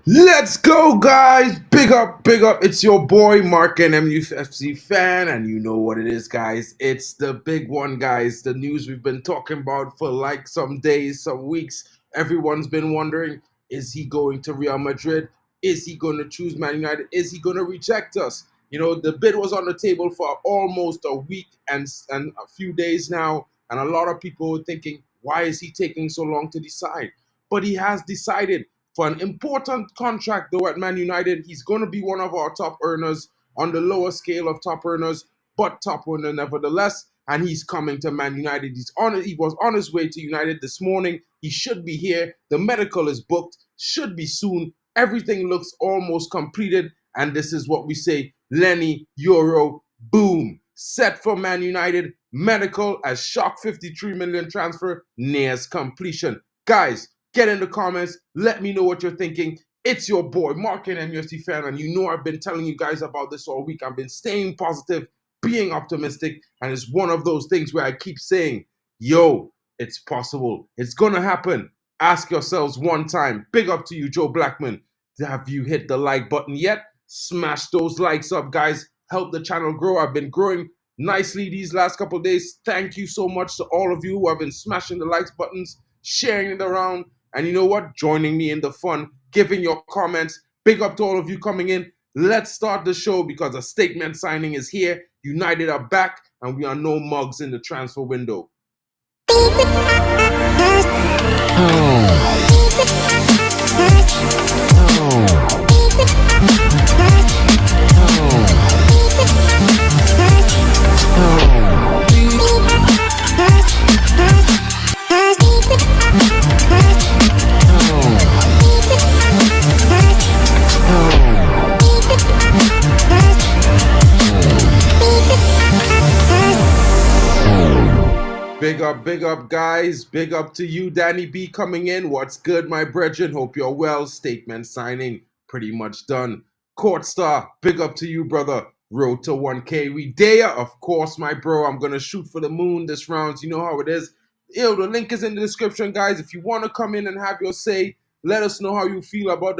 Let's go, guys! Big up, big up. It's your boy, Mark, and MUFC fan, and you know what it is, guys. It's the big one, guys. The news we've been talking about for like some days, some weeks. Everyone's been wondering, is he going to Real Madrid? Is he going to choose Man United? Is he going to reject us? You know, the bid was on the table for almost a week and a few days now, and a lot of people were thinking, why is he taking so long to decide? But he has decided. For an important contract, though, at Man United, he's going to be one of our top earners on the lower scale of top earners, but top earner nevertheless. And he's coming to Man United. He was on his way to United this morning. He should be here. The medical is booked. Should be soon. Everything looks almost completed. And this is what we say: Leny Yoro, boom, set for Man United. Medical as shock 53 million transfer nears completion. Guys, get in the comments. Let me know what you're thinking. It's your boy, Mark, and MUFC fan, and you know I've been telling you guys about this all week. I've been staying positive, being optimistic, and it's one of those things where I keep saying, yo, it's possible. It's going to happen. Ask yourselves one time. Big up to you, Joe Blackman. Have you hit the like button yet? Smash those likes up, guys. Help the channel grow. I've been growing nicely these last couple of days. Thank you so much to all of you who have been smashing the likes buttons, sharing it around, and you know what? Joining me in the fun, giving your comments. Big up to all of you coming in. Let's start the show because a statement signing is here. United are back, and we are no mugs in the transfer window. Big up, guys. Big up to you, Danny B, coming in. What's good, my brethren? Hope you're well. Statement signing pretty much done. Court Star, big up to you, brother. Road to 1K. We dare, of course, my bro. I'm going to shoot for the moon this round. You know how it is. Yo, the link is in the description, guys. If you want to come in and have your say, let us know how you feel about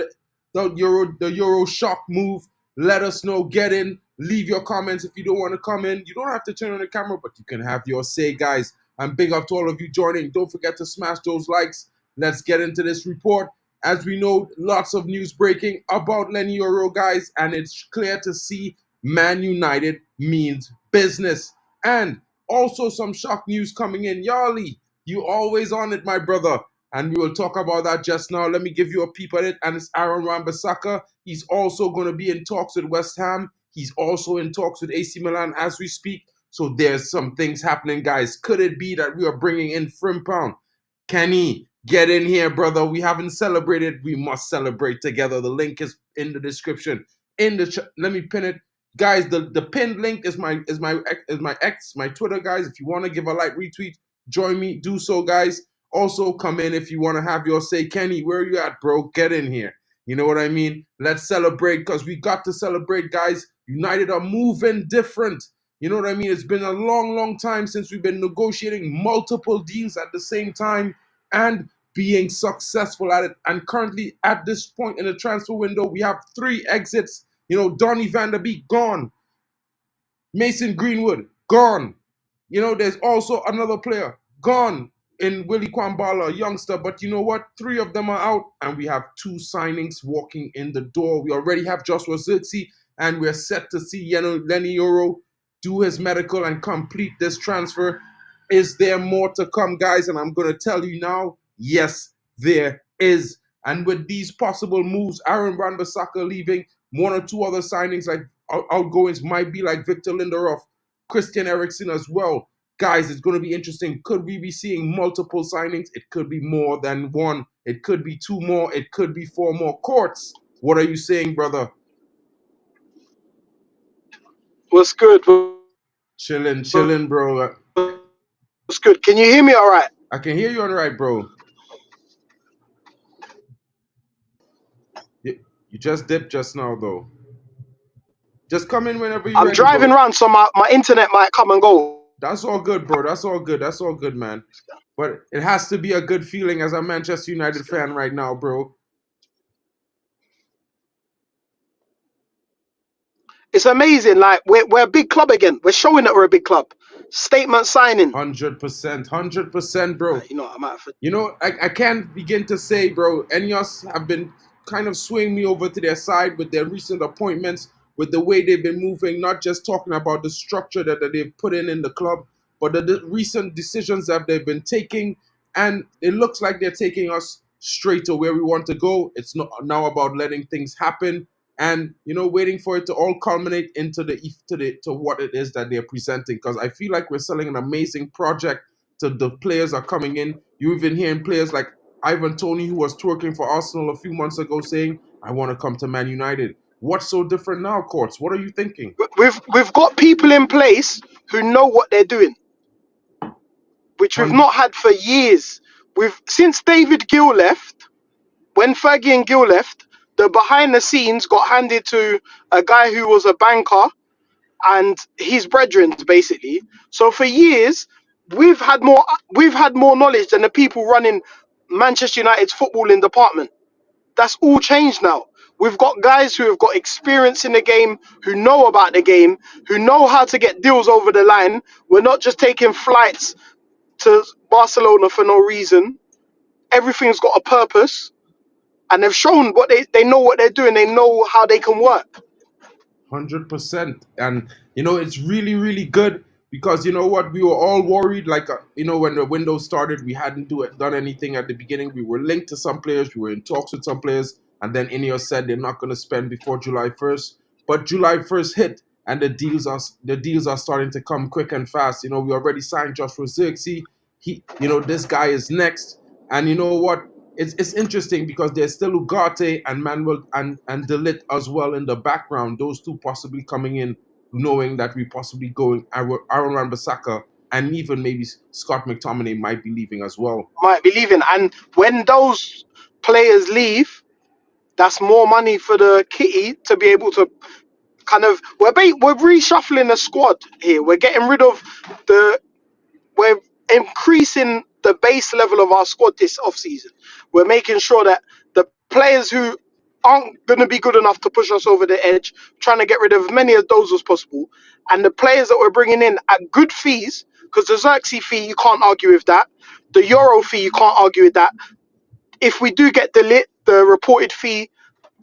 the Euro shock move. Let us know. Get in. Leave your comments if you don't want to come in. You don't have to turn on the camera, but you can have your say, guys. And big up to all of you joining. Don't forget to smash those likes. Let's get into this report. As we know, lots of news breaking about Leny Yoro, guys, and it's clear to see Man United means business. And also some shock news coming in. Yarly, you always on it, my brother. And we will talk about that just now. Let me give you a peep at it. And it's Aaron Wan-Bissaka. He's also going to be in talks with West Ham. He's also in talks with AC Milan as we speak. So there's some things happening, guys. Could it be that we are bringing in Frimpong? Kenny, get in here, brother. We haven't celebrated. We must celebrate together. The link is in the description. Let me pin it, guys. The pinned link is my Twitter, guys. If you want to give a like retweet, join me. Do so, guys. Also, come in if you want to have your say. Kenny, where are you at, bro? Get in here. You know what I mean? Let's celebrate because we got to celebrate, guys. United are moving different. You know what I mean? It's been a long, long time since we've been negotiating multiple deals at the same time and being successful at it. And currently, at this point in the transfer window, we have 3 exits. You know, Donny van der Beek, gone. Mason Greenwood, gone. You know, there's also another player, gone, in Willy Kwambala, a youngster. But you know what? 3 of them are out, and we have 2 signings walking in the door. We already have Joshua Zirkzee, and we're set to see Leny Yoro do his medical and complete this transfer. Is there more to come, guys? And I'm going to tell you now, yes, there is. And with these possible moves, Aaron Wan-Bissaka leaving, 1 or 2 other signings like outgoings might be like Victor Lindelof, Christian Eriksen as well. Guys, it's going to be interesting. Could we be seeing multiple signings? It could be more than 1. It could be 2 more. It could be 4 more. Courts, what are you saying, brother? What's good? Chilling, bro. What's good? Can you hear me all right? I can hear you all right, bro. You just dipped just now, though. Just come in whenever you're ready. I'm driving around, so my internet might come and go. That's all good, bro. That's all good. That's all good, man. But it has to be a good feeling as a Manchester United fan right now, bro. It's amazing. Like we're a big club again. We're showing that we're a big club. Statement signing. 100%, bro. You know, I might have to... You know, I can't begin to say, bro, Enyos have been kind of swaying me over to their side with their recent appointments, with the way they've been moving, not just talking about the structure that they've put in the club, but the recent decisions that they've been taking. And it looks like they're taking us straight to where we want to go. It's not now about letting things happen and, you know, waiting for it to all culminate into to what it is that they're presenting. Because I feel like we're selling an amazing project. To the players are coming in. You even hearing players like Ivan Toney, who was twerking for Arsenal a few months ago, saying, "I want to come to Man United." What's so different now, Courts? What are you thinking? We've got people in place who know what they're doing, which we've not had for years. Since David Gill left, when Fergie and Gill left, the behind the scenes got handed to a guy who was a banker and his brethren, basically. So for years, we've had more knowledge than the people running Manchester United's footballing department. That's all changed now. We've got guys who have got experience in the game, who know about the game, who know how to get deals over the line. We're not just taking flights to Barcelona for no reason. Everything's got a purpose, and they've shown what they know what they're doing. They know how they can work. 100%. And, you know, it's really, really good because, you know what, we were all worried, like, you know, when the window started, we hadn't done anything at the beginning. We were linked to some players. We were in talks with some players. And then Ineos said they're not going to spend before July 1st. But July 1st hit and the deals are starting to come quick and fast. You know, we already signed Joshua Zirkzee. This guy is next. And you know what? It's interesting because there's still UGARTE and Manuel and De Ligt as well in the background. Those two possibly coming in, knowing that we possibly going Aaron Wan-Bissaka and even maybe Scott McTominay might be leaving as well. Might be leaving, and when those players leave, that's more money for the kitty to be able to kind of. We're reshuffling the squad here. We're getting rid of we're increasing the base level of our squad this off-season. We're making sure that the players who aren't going to be good enough to push us over the edge, trying to get rid of as many of those as possible, and the players that we're bringing in at good fees, because the Xerxes fee, you can't argue with that. The Euro fee, you can't argue with that. If we do get the reported fee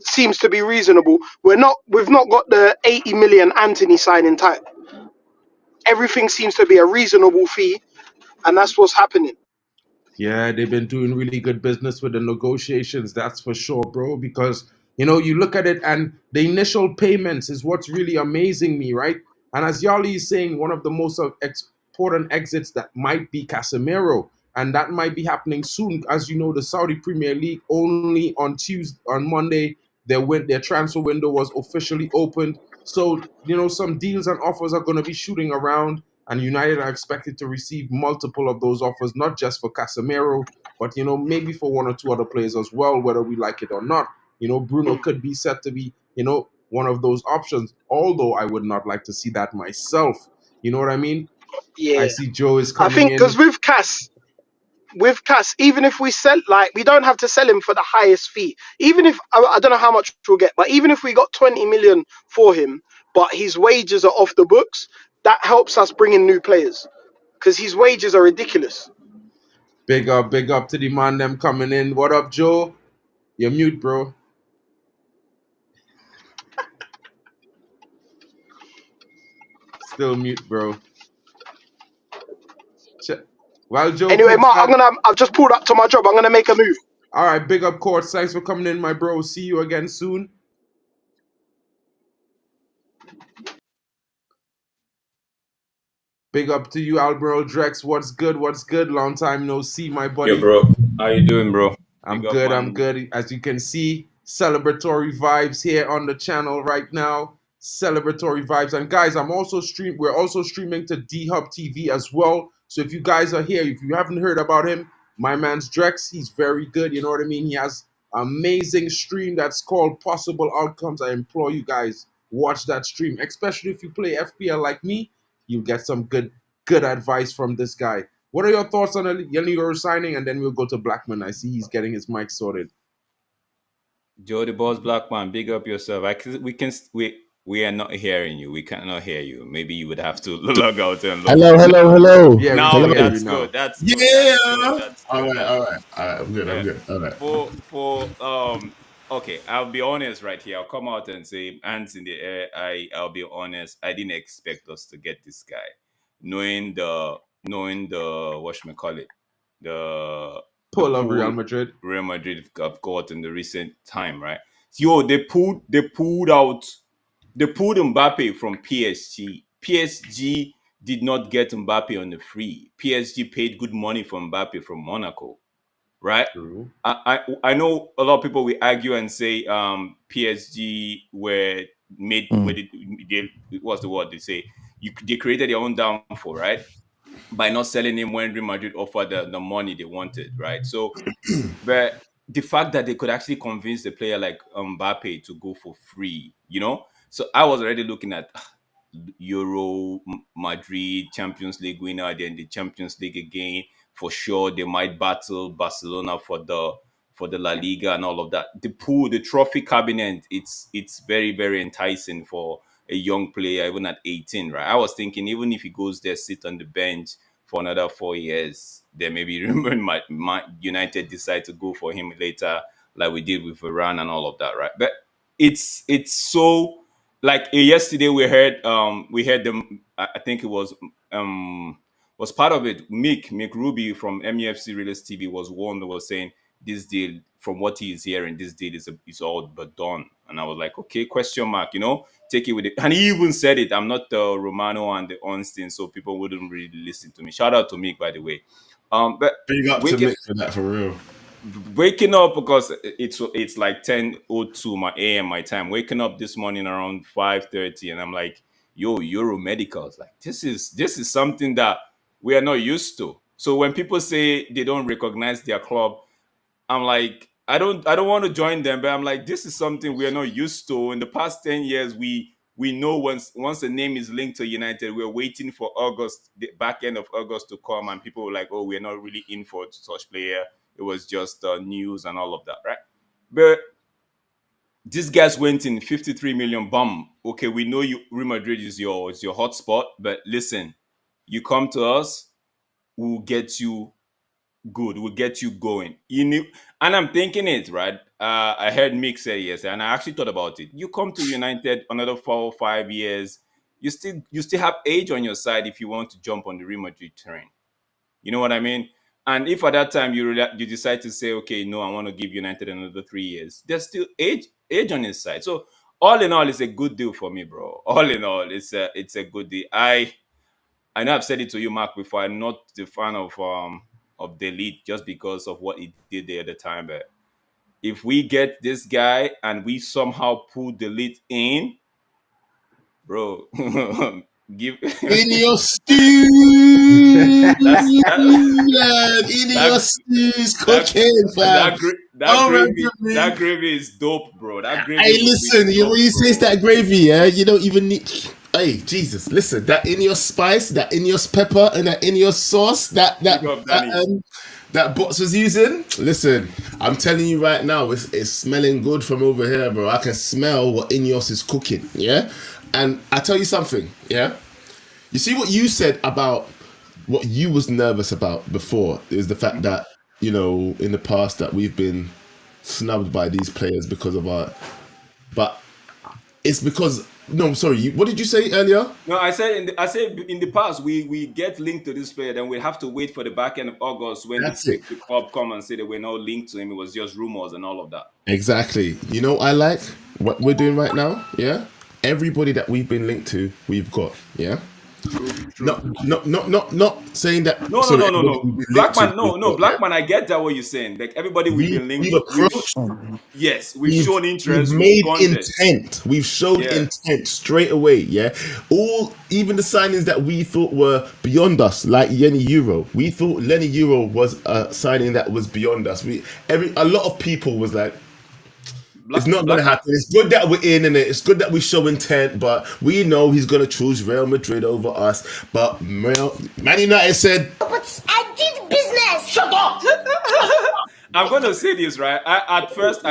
seems to be reasonable. We've not got the 80 million Anthony signing type. Everything seems to be a reasonable fee, and that's what's happening. Yeah, they've been doing really good business with the negotiations, that's for sure, bro. Because, you know, you look at it and the initial payments is what's really amazing me, right? And as Yali is saying, one of the most important exits that might be Casemiro. And that might be happening soon. As you know, the Saudi Premier League only on Monday, their transfer window was officially opened. So, you know, some deals and offers are going to be shooting around. And United are expected to receive multiple of those offers, not just for Casemiro, but, you know, maybe for one or two other players as well, whether we like it or not. You know, Bruno could be set to be, you know, one of those options, although I would not like to see that myself. You know what I mean? Yeah. I see Joe is coming I think in. because with Cass, even if we sell, like, we don't have to sell him for the highest fee. Even if, I don't know how much we'll get, but even if we got 20 million for him, but his wages are off the books, that helps us bring in new players because his wages are ridiculous. Big up to the man them coming in. What up, Joe? You're mute, bro. Still mute, bro. Well, Joe. Anyway, Mark, I've just pulled up to my job. I'm gonna make a move. All right, big up, Courts. Thanks for coming in, my bro. See you again soon. Big up to you, ADMIRALDrex. What's good? Long time no see, my buddy. Yo, bro. How you doing, bro? I'm good. As you can see, celebratory vibes here on the channel right now. Celebratory vibes. And guys, we're also streaming to D-Hub TV as well. So if you guys are here, if you haven't heard about him, my man's Drex, he's very good. You know what I mean? He has amazing stream that's called Possible Outcomes. I implore you guys, watch that stream, especially if you play FPL like me. You get some good advice from this guy. What are your thoughts on the Leny Yoro signing? And then we'll go to Blackman. I see he's getting his mic sorted. Joe the Boss Blackman, big up yourself. We are not hearing you. We cannot hear you. Maybe you would have to log out and log Hello, back. hello. Yeah, we Now can hear you that's now. good. That's good. Yeah. That's good. That's All good. right, That's all good. right, all right. I'm good. I'm Yeah. good. All right. For okay, I'll be honest right here. I'll come out and say hands in the air. I'll be honest. I didn't expect us to get this guy, knowing the whatchamacallit, the Pull of Real pool Madrid. Real Madrid have got in the recent time, right? Yo, they pulled Mbappe from PSG. PSG did not get Mbappe on the free. PSG paid good money for Mbappe from Monaco, right? True. I know a lot of people will argue and say PSG were made what's the word they say, they created their own downfall, right, by not selling him when Real Madrid offered the money they wanted, right? So but the fact that they could actually convince a player like Mbappe to go for free, so I was already looking at Euro, Madrid, Champions League winner, then the Champions League again. For sure, they might battle Barcelona for the La Liga and all of that. The pool, the trophy cabinet, it's very, very enticing for a young player, even at 18, right? I was thinking even if he goes there, sit on the bench for another 4 years, then maybe remember my United decide to go for him later, like we did with Varane and all of that, right? But it's so like yesterday we heard them. I think it was part of it. Mick Ruby from MUFC Real TV was one that was saying this deal, from what he is hearing, this deal is all but done. And I was like, okay, question mark, take it with it. And he even said it. I'm not the Romano and the Ornstein, so people wouldn't really listen to me. Shout out to Mick, by the way. But Big up to Mick for that, for real. waking up, because it's like 10:02 my a.m. my time. Waking up this morning around 5:30, and I'm like, yo, Euro medicals. Like this is something that we are not used to. So when people say they don't recognize their club, I'm like, I don't want to join them, but I'm like, this is something we are not used to. In the past 10 years, we know once a name is linked to United, we're waiting for August, the back end of August to come, and people were like, oh, we're not really in for such player. It was just news and all of that, right? But these guys went in 53 million bum. Okay, we know you Real Madrid is your hotspot, but listen, you come to us, we'll get you good. We'll get you going. And I'm thinking it right. I heard Mick say yes, and I actually thought about it. You come to United another 4 or 5 years, you still have age on your side if you want to jump on the Real Madrid train. You know what I mean? And if at that time you decide to say, okay, no, I want to give United another 3 years, there's still age on his side. So all in all, it's a good deal for me, bro. All in all, it's a good deal. I know I've said it to you, Mark, before. I'm not the fan of Delete just because of what he did there at the time. But if we get this guy and we somehow pull Delete in, bro, give In your stew, that's that lad. In your that stews, that cooking, fam. that All right, gravy me. that gravy is dope, bro. That gravy Hey, would be listen, when dope, you say it's bro. that gravy, yeah, you don't even need. Hey, Jesus, listen, that in your spice, that in your pepper, and that in your sauce, Big up, Danny. that Bots was using. Listen, I'm telling you right now, it's smelling good from over here, bro. I can smell what Ineos is cooking, yeah. And I tell you something, yeah. You see what you said about what you was nervous about before is the fact that in the past that we've been snubbed by these players because of our, but it's because no, sorry. What did you say earlier? No, I said in the past we get linked to this player, then we have to wait for the back end of August when That's it. the club come and say that we're not linked to him. It was just rumors and all of that. Exactly. You know, I like what we're doing right now. Yeah. Everybody that we've been linked to, we've got. Yeah. True. Not saying that. No, no, Sorry, no, no, everybody no. we've been linked to, Blackman, no, we've no, got. Yeah. Blackman. I get that what you're saying. Like everybody we've been linked We've to, approached. yes, we've We've shown we've interest, we've made bonded. intent. We've showed Yeah. intent straight away. Yeah, even the signings that we thought were beyond us, like Leny Yoro. We thought Leny Yoro was a signing that was beyond us. A lot of people was like, it's not going to Blackman. happen. It's good that we're in it. It's good that we show intent, but we know he's going to choose Real Madrid over us. But Man United said, But I did business. Shut up. I'm gonna say this, right. At first,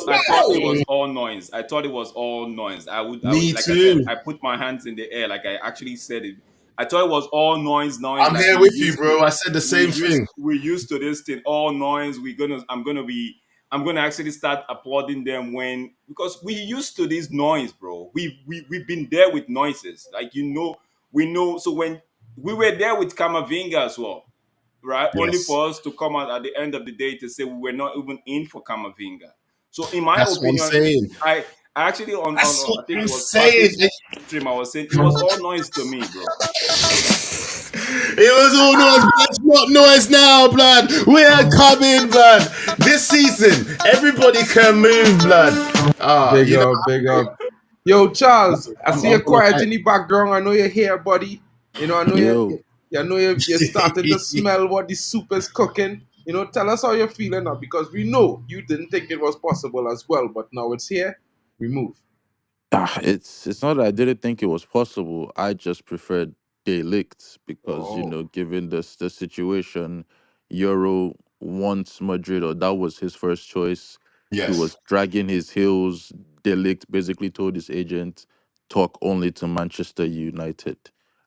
I thought it was all noise. I thought it was all noise. Me Like I said, too. I put my hands in the air, like I actually said it. I thought it was all noise. I'm Like here with you, bro. I said the same thing. we used to this thing, all noise. I'm gonna actually start applauding them because we used to this noise, bro. We've been there with noises, like we know. So when we were there with Kamavinga as well, right? Only Yes. for us to come out at the end of the day to say we were not even in for Kamavinga. So in my That's what I'm opinion, saying. I actually That's what I think I'm it was saying. Patrick's stream, I was saying it was all noise to me, bro. It was all noise, but it's not noise now, blood. We are coming, blood. This season, everybody can move, blood. Big You know, up, big up. Yo, Charles, I see you I'm quiet alright. in the background. I know you're here, buddy. You know, I know Yo, you're starting to smell what the soup is cooking. You know, tell us how you're feeling now because we know you didn't think it was possible as well, but now it's here. We move. it's not that I didn't think it was possible. I just preferred Delict because Oh, given the situation, Euro wants Madrid, or that was his first choice. He Yes. was dragging his heels. Delict basically told his agent, talk only to Manchester United.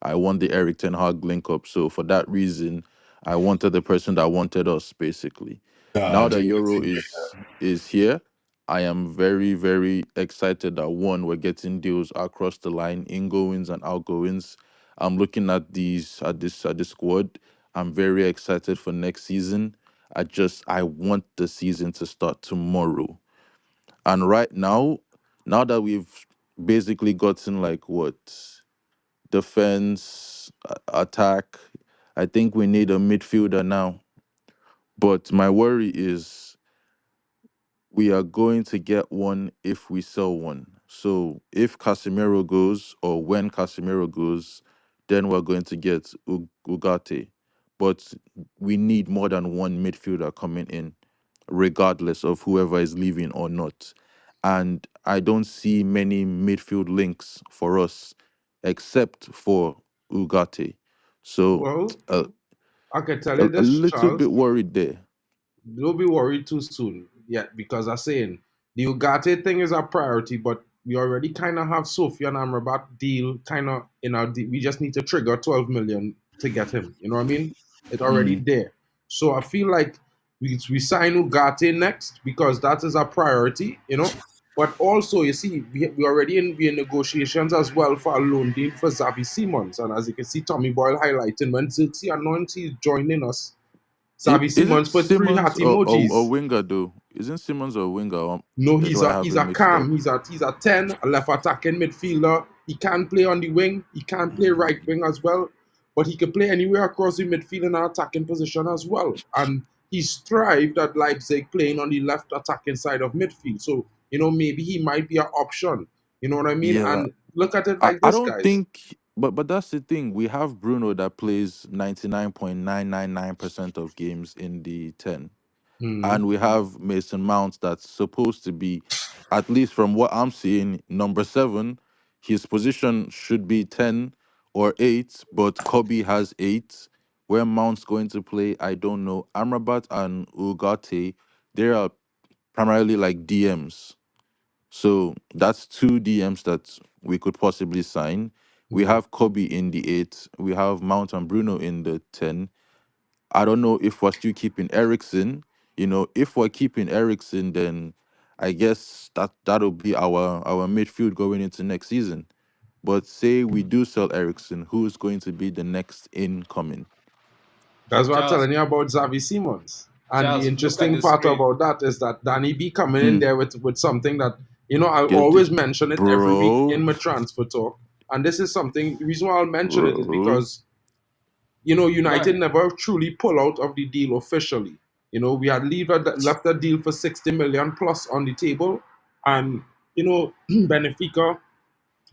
I want the Eric Ten Hag link up. So for that reason, I wanted the person that wanted us, basically. Nah, Now that Jay, Euro is here, I am very, very excited that one, we're getting deals across the line, ingoings and outgoings. I'm looking at this squad. I'm very excited for next season. I want the season to start tomorrow. And right now that we've basically gotten like what defense, attack, I think we need a midfielder now. But my worry is we are going to get one if we sell one. So if Casemiro goes, or when Casemiro goes, then we're going to get Ugarte. But we need more than one midfielder coming in, regardless of whoever is leaving or not. And I don't see many midfield links for us, except for Ugarte. So well, uh, I can tell a, you a this, little Charles. bit worried there. Don't be worried too soon yet because I'm saying the Ugarte thing is our priority, but we already kind of have Sophia and Amrabat deal kind of in our deal. We just need to trigger 12 million to get him. You know what I mean? It's already Mm, there. So I feel like we sign Ugarte next because that is our priority, you know. But also, you see, we already we in negotiations as well for a loan deal for Xavi Simons. And as you can see, Tommy Boyle highlighting when Zirkzee Anonsi is joining us, Xavi Is it Simons put three Simmons heart or emojis. winger though? Isn't Simmons a winger? No, Do I have he's it a mixed up? cam. He's a 10, a left attacking midfielder. He can play on the wing. He can play right wing as well. But he can play anywhere across the midfield and attacking position as well. And he's thrived at Leipzig playing on the left attacking side of midfield. So, you know, maybe he might be an option. You know what I mean? Yeah, And look at it I, like I this, don't guys. think, but that's the thing. We have Bruno that plays 99.999% of games in the 10. Hmm. And we have Mason Mount that's supposed to be, at least from what I'm seeing, number 7. His position should be 10 or 8, but Kobe has 8. Where Mount's going to play, I don't know. Amrabat and Ugarte, they are primarily like DMs. So that's 2 DMs that we could possibly sign. We Hmm. have Kobe in the 8. We have Mount and Bruno in the 10. I don't know if we're still keeping Ericsson. If we're keeping Ericsson, then I guess that'll be our midfield going into next season. But say we do sell Ericsson, who's going to be the next incoming? That's what I'm Charles, telling you about Xavi Simons. And the Charles, look at interesting the part screen. about that is that Danny B coming in Mm, there with something that, you know, I get the always mention it every week in bro, my transfer talk. And this is something, the reason why I'll mention it is bro. because, you know, Go United ahead. never truly pull out of the deal officially. You know, we had left a deal for 60 million plus on the table. And, you know, Benfica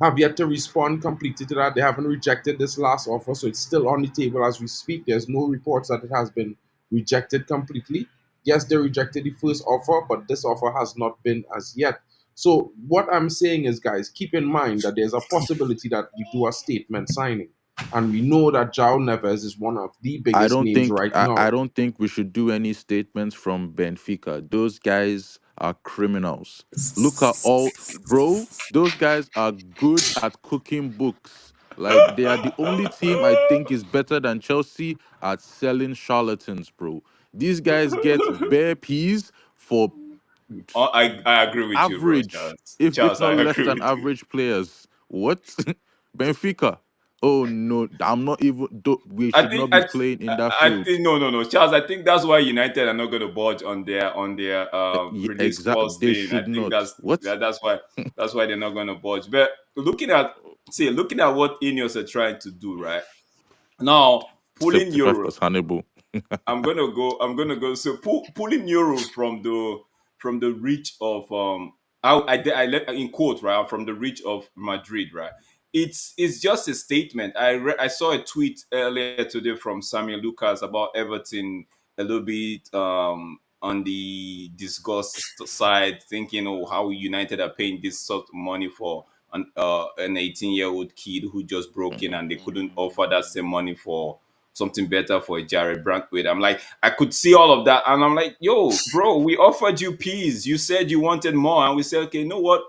have yet to respond completely to that. They haven't rejected this last offer, so it's still on the table as we speak. There's no reports that it has been rejected completely. Yes, they rejected the first offer, but this offer has not been as yet. So what I'm saying is, guys, keep in mind that there's a possibility that we do a statement signing. And we know that João Neves is one of the biggest names right I now. don't think we should do any statements from Benfica. Those guys are criminals. Look at all, bro. Those guys are good at cooking books. Like they are the only team I think is better than Chelsea at selling charlatans, bro. These guys get bare peas for Oh, I agree with you, bro, average, Charles. if Charles, I not less agree than with you. average players. What? Benfica? Oh no, I'm not even. We I should think not be playing in that field. no, Charles. I think that's why United are not going to budge on their release Exactly. clause They thing. I should think not. What? that's why they're not going to budge. But looking at what Ineos are trying to do right now, pulling 75 Euro. plus Hannibal. I'm gonna go. So pulling Euro from the reach of I let in quote right from the reach of Madrid, right. It's just a statement. I saw a tweet earlier today from Samuel Lucas about Everton a little bit on the disgust side, thinking, oh, how United are paying this sort of money for an 18-year-old kid who just broke in, and they couldn't offer that same money for something better for a Jared Brantwaite. I'm like, I could see all of that, and I'm like, yo, bro, we offered you peas. You said you wanted more, and we said, okay, you know what?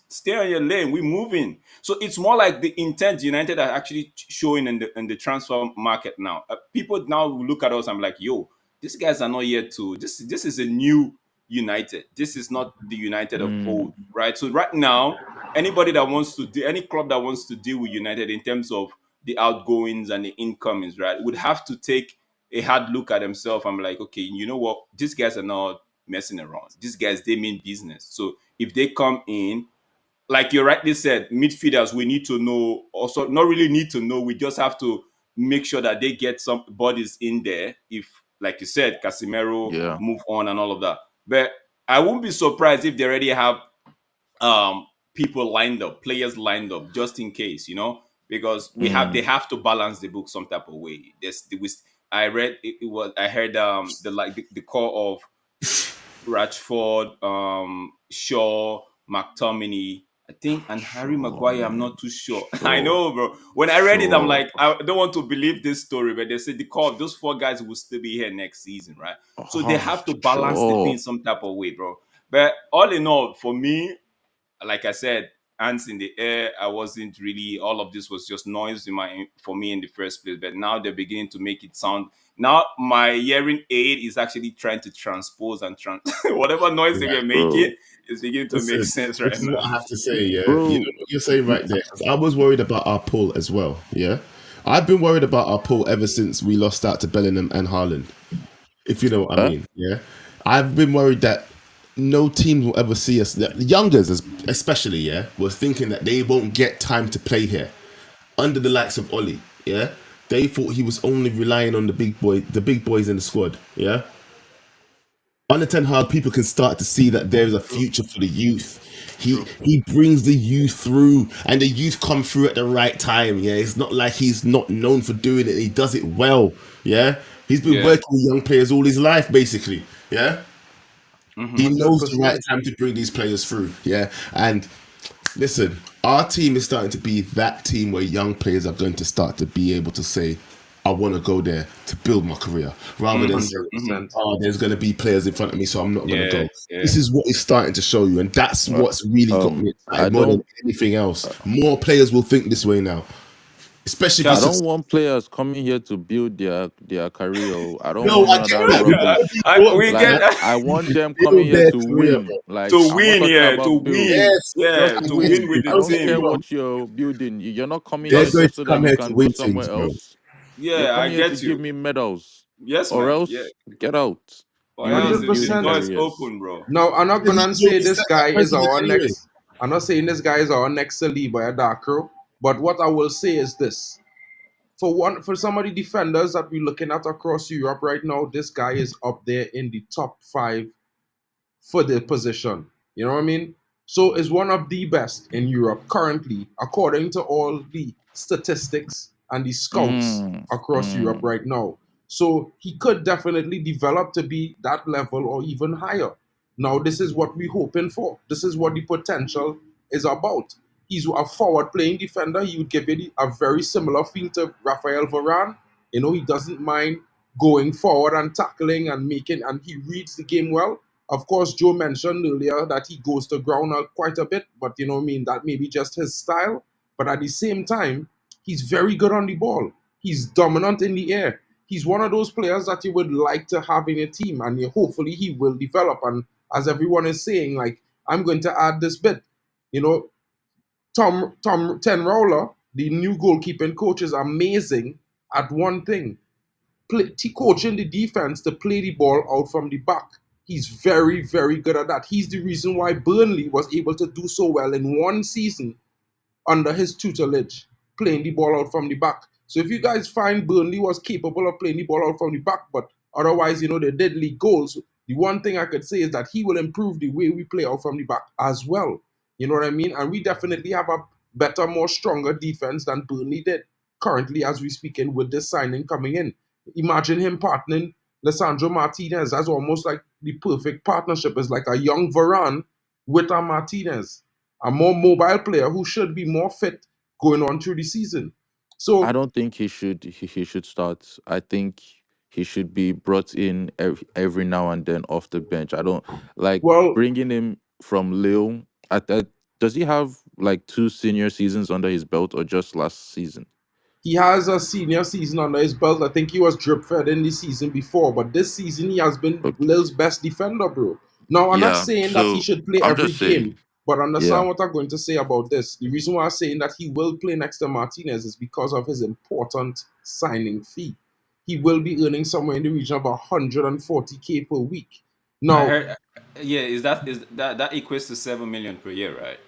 Stay on your lane. We're moving. So it's more like the intent United are actually showing in the transfer market now. People now look at us and be like, yo, these guys are not yet to. This is a new United. This is not the United of old, Mm, right? So right now, anybody that wants to do any club that wants to deal with United in terms of the outgoings and the incomings, right, would have to take a hard look at themselves and be like, okay, you know what? These guys are not messing around. These guys, they mean business. So if they come in, like you rightly said, midfielders, we need to know, also not really need to know, we just have to make sure that they get some bodies in there. If, like you said, Casemiro yeah. move on and all of that. But I wouldn't be surprised if they already have people lined up, players lined up, just in case, because they Mm, have to balance the book some type of way. I read it was I heard the call of Rashford, Shaw, McTominay, I think, and Harry sure, Maguire. I'm not man. too sure. I Sure. know, bro. When I read it, I'm Sure. like, I don't want to believe this story, but they said the core of those four guys will still be here next season, right? So they Oh, have to balance the sure. thing some type of way, bro. But all in all, for me, like I said, hands in the air. I wasn't really. All of this was just noise for me in the first place. But now they're beginning to make it sound. Now my hearing aid is actually trying to transpose and whatever noise they Right. were making Bro. is beginning to make Listen, sense this right is what now. I have to say. Yeah, you Bro. know what you're saying right there. 'Cause I was worried about our pull as well. Yeah, I've been worried about our pull ever since we lost out to Bellingham and Haaland. If you know what I Huh? mean. Yeah, I've been worried that no team will ever see us. The youngers, especially, yeah, was thinking that they won't get time to play here under the likes of Ollie. Yeah, they thought he was only relying on the big boys in the squad. Yeah, under Ten Hag, people can start to see that there's a True, future for the youth. He true. he brings the youth through, and the youth come through at the right time. Yeah, it's not like he's not known for doing it. He does it well. Yeah, he's been Yeah. working with young players all his life, basically. Yeah, he Mm-hmm. knows the right 100%. time to bring these players through. Yeah, and listen, our team is starting to be that team where young players are going to start to be able to say, I want to go there to build my career, rather than Mm-hmm. saying, Mm-hmm. 100%. oh, there's going to be players in front of me, so I'm not going to Yeah. go. Yeah. This is what is starting to show you, and that's Uh, what's really got me I excited more than don't anything else. More players will think this way now, especially if you I Charles. don't succeed. want players coming here to build their career. Oh. I don't No, want I none of get that that. We got to rubbish. be bought, We man. get Like I want them coming Build here their to career, win. bro. Like to I'm not win, talking yeah, to about build. win, Yes, yeah, Just I'm to with win win. you. with the I Don't don't get me care team. wrong. what you're building. You're not coming here They're Just going just to so that come you here to can go win things, somewhere bro. else. You're yeah, I coming here to get give you. me medals. Yes, Or man. Yeah. else get out. Oh yeah, Building the building 100%. door is careers. open, bro. Now, I'm not He gonna say already this set that guy is precedent our anyway. next. I'm not saying this guy is our next Saliba or Darko, but what I will say is this: for some of the defenders that we're looking at across Europe right now, this guy is up there in the top 5 for the position. You know what I mean? So is one of the best in Europe currently, according to all the statistics and the scouts Mm, across Europe mm. right now. So he could definitely develop to be that level or even higher. Now, this is what we're hoping for. This is what the potential is about. He's a forward-playing defender. He would give it a very similar feel to Raphael Varane. You know, he doesn't mind going forward and tackling and making, and he reads the game well. Of course, Joe mentioned earlier that he goes to ground quite a bit, but you know what I mean, that may be just his style. But at the same time, he's very good on the ball. He's dominant in the air. He's one of those players that you would like to have in a team, and hopefully he will develop. And as everyone is saying, like, I'm going to add this bit. You know, Tom Tenrowler, the new goalkeeping coach, is amazing at one thing: coaching the defense to play the ball out from the back. He's very, very good at that. He's the reason why Burnley was able to do so well in one season under his tutelage, playing the ball out from the back. So if you guys find Burnley was capable of playing the ball out from the back, but otherwise, you know, they did leak goals, the one thing I could say is that he will improve the way we play out from the back as well. You know what I mean? And we definitely have a better, more stronger defense than Burnley did currently as we speak in with this signing coming in. Imagine him partnering Lisandro Martinez. That's almost like the perfect partnership. It's like a young Varane with a Martinez, a more mobile player who should be more fit going on through the season. So I don't think he should start. I think he should be brought in every now and then off the bench. I don't like well, bringing him from Lille. Does he have like 2 senior seasons under his belt or just last season? he has a senior season under his belt. I think he was drip fed in the season before, but this season he has been Okay. Lille's best defender, bro. Now, I'm not Yeah. saying that he So should play I'm every just saying. game, but Yeah. understand what I'm going to say about this. The reason why I'm saying that he will play next to Martinez is because of his important signing fee. He will be earning somewhere in the region of 140k per week. I Now, heard, yeah, is that equates to 7 million per year, right?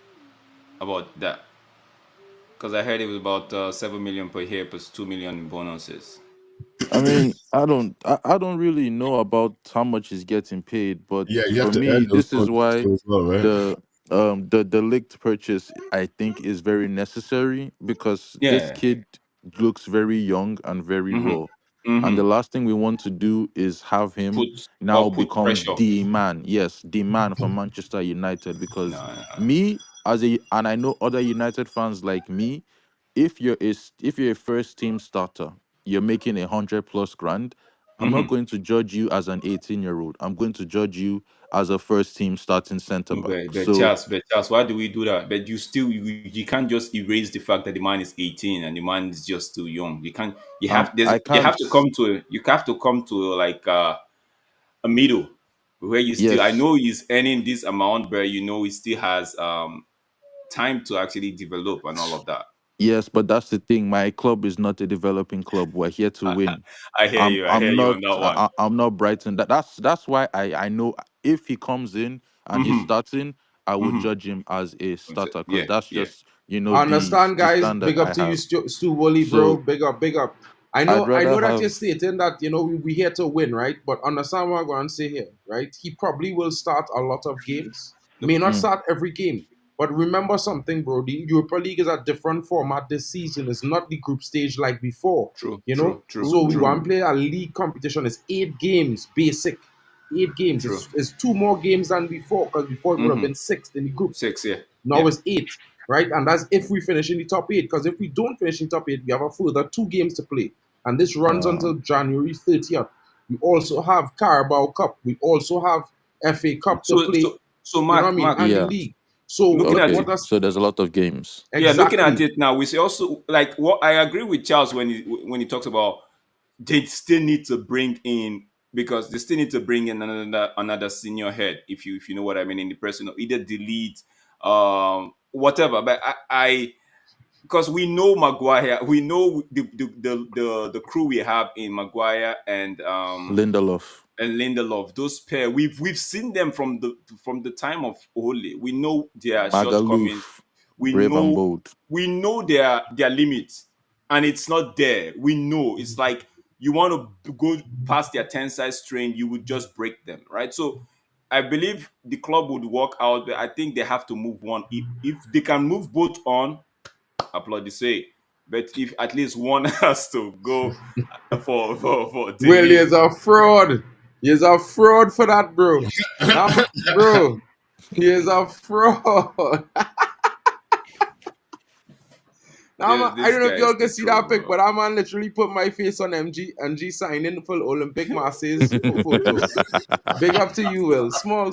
About that, because I heard it was about 7 million per year plus 2 million in bonuses. I mean, I don't really know about how much he's getting paid, but Yeah, you have for to earn me, those this is contracts why as well, right? the linked purchase I think is very necessary because this Yeah. kid looks very young and very Mm-hmm. raw. And the Mm-hmm. last thing we want to do is have him now Put become pressure. the man. Yes, the man for Manchester United. Because No. me and I know other United fans like me, if you're a first team starter, you're making 100 plus grand. I'm not Mm-hmm. going to judge you as an 18-year-old. I'm going to judge you as a first team starting center No, back. but So Charles, why do we do that? But you can't just erase the fact that the man is 18 and the man is just too young. You can't. I You can't. have to come to like a middle where you still. I Yes, know he's earning this amount, but you know he still has time to actually develop and all of that. yes, but that's the thing. My club is not a developing club. We're here to win. I hear you. I hear I'm you not on that one. I'm not Brighton. That's why I know if he comes in and he's Mm-hmm. starting, I would Mm-hmm. judge him as a starter because Yeah. that's Yeah. just I the understand, guys. standard Big up I to you, have. Stu Woolley, bro. So Big up, big up. I'd I rather know that you're have stating that you know we here to win, right? But understand what I'm going to say here, right? He probably will start a lot of games. Nope. May not mm, start every game, but remember something, bro. The Europa League is a different format this season. It's not the group stage like before, True. you know. True. True. So we True. want to play a league competition. It's 8 games, basic. 8 games. True. It's 2 more games than before because before it would have Mm-hmm. been sixth in the group. 6. Yeah. Now Yeah. it's 8, right? And that's if we finish in the top 8. Because if we don't finish in the top 8, we have a further 2 games to play. And this runs uh, until January 30th. We also have Carabao Cup. We also have FA Cup to So play. so so You know what I mean? Mark, And the yeah. league. So looking at what it, Okay. what us So there's a lot of games. yeah, looking at exactly? it now, we see also like what I agree with Charles when he talks about they still need to bring in, because they still need to bring in another senior head, if you know what I mean, in the person of either delete whatever. But I because we know Maguire, we know the crew we have in Maguire Lindelof, and Lindelof. Those pair, we've seen them from the time of Ole. We know their shortcomings. Magaluf, We brave and know bold. their limits, and it's not there. We know it's like you want to go past their tensile strain, you would just break them, right? So I believe the club would work out, but I think they have to move one. If they can move both on, applaud the say. But if at least one has to go for Well, delete. he's a fraud. He's a fraud for that, bro. Bro, he is a fraud. Now, I This don't know guy if is y'all can the see troll, that pic, bro. but I'm literally put my face on MG signing for Olympic Marseille's photo. Big up to you, Will. Small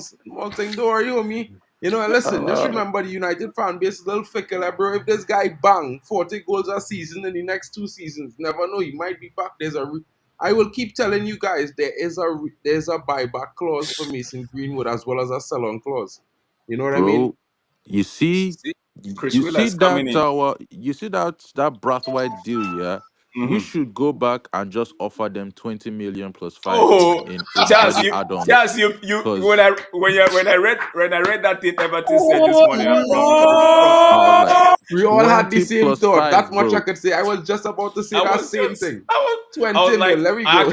thing. Don't worry, homie. You know, and listen, just remember the United fan base is a little fickle, bro. If this guy bang 40 goals a season in the next 2 seasons, never know, he might be back. I will keep telling you guys, there's a buyback clause for Mason Greenwood as well as a sell-on clause. You know what I mean? Bro, you see, See, Chris Wheeler is coming in. you see that Brathwaite deal, yeah. We Mhm. should go back and just offer them 20 million plus five Oh, in Charles, early add-ons, Charles, you, because when I read that thing Everton said this morning from I was like We all had the 20 same plus thought. That five, much I bro. could say. I was just about to say that same thing. I 20 was like, mil. There we I go.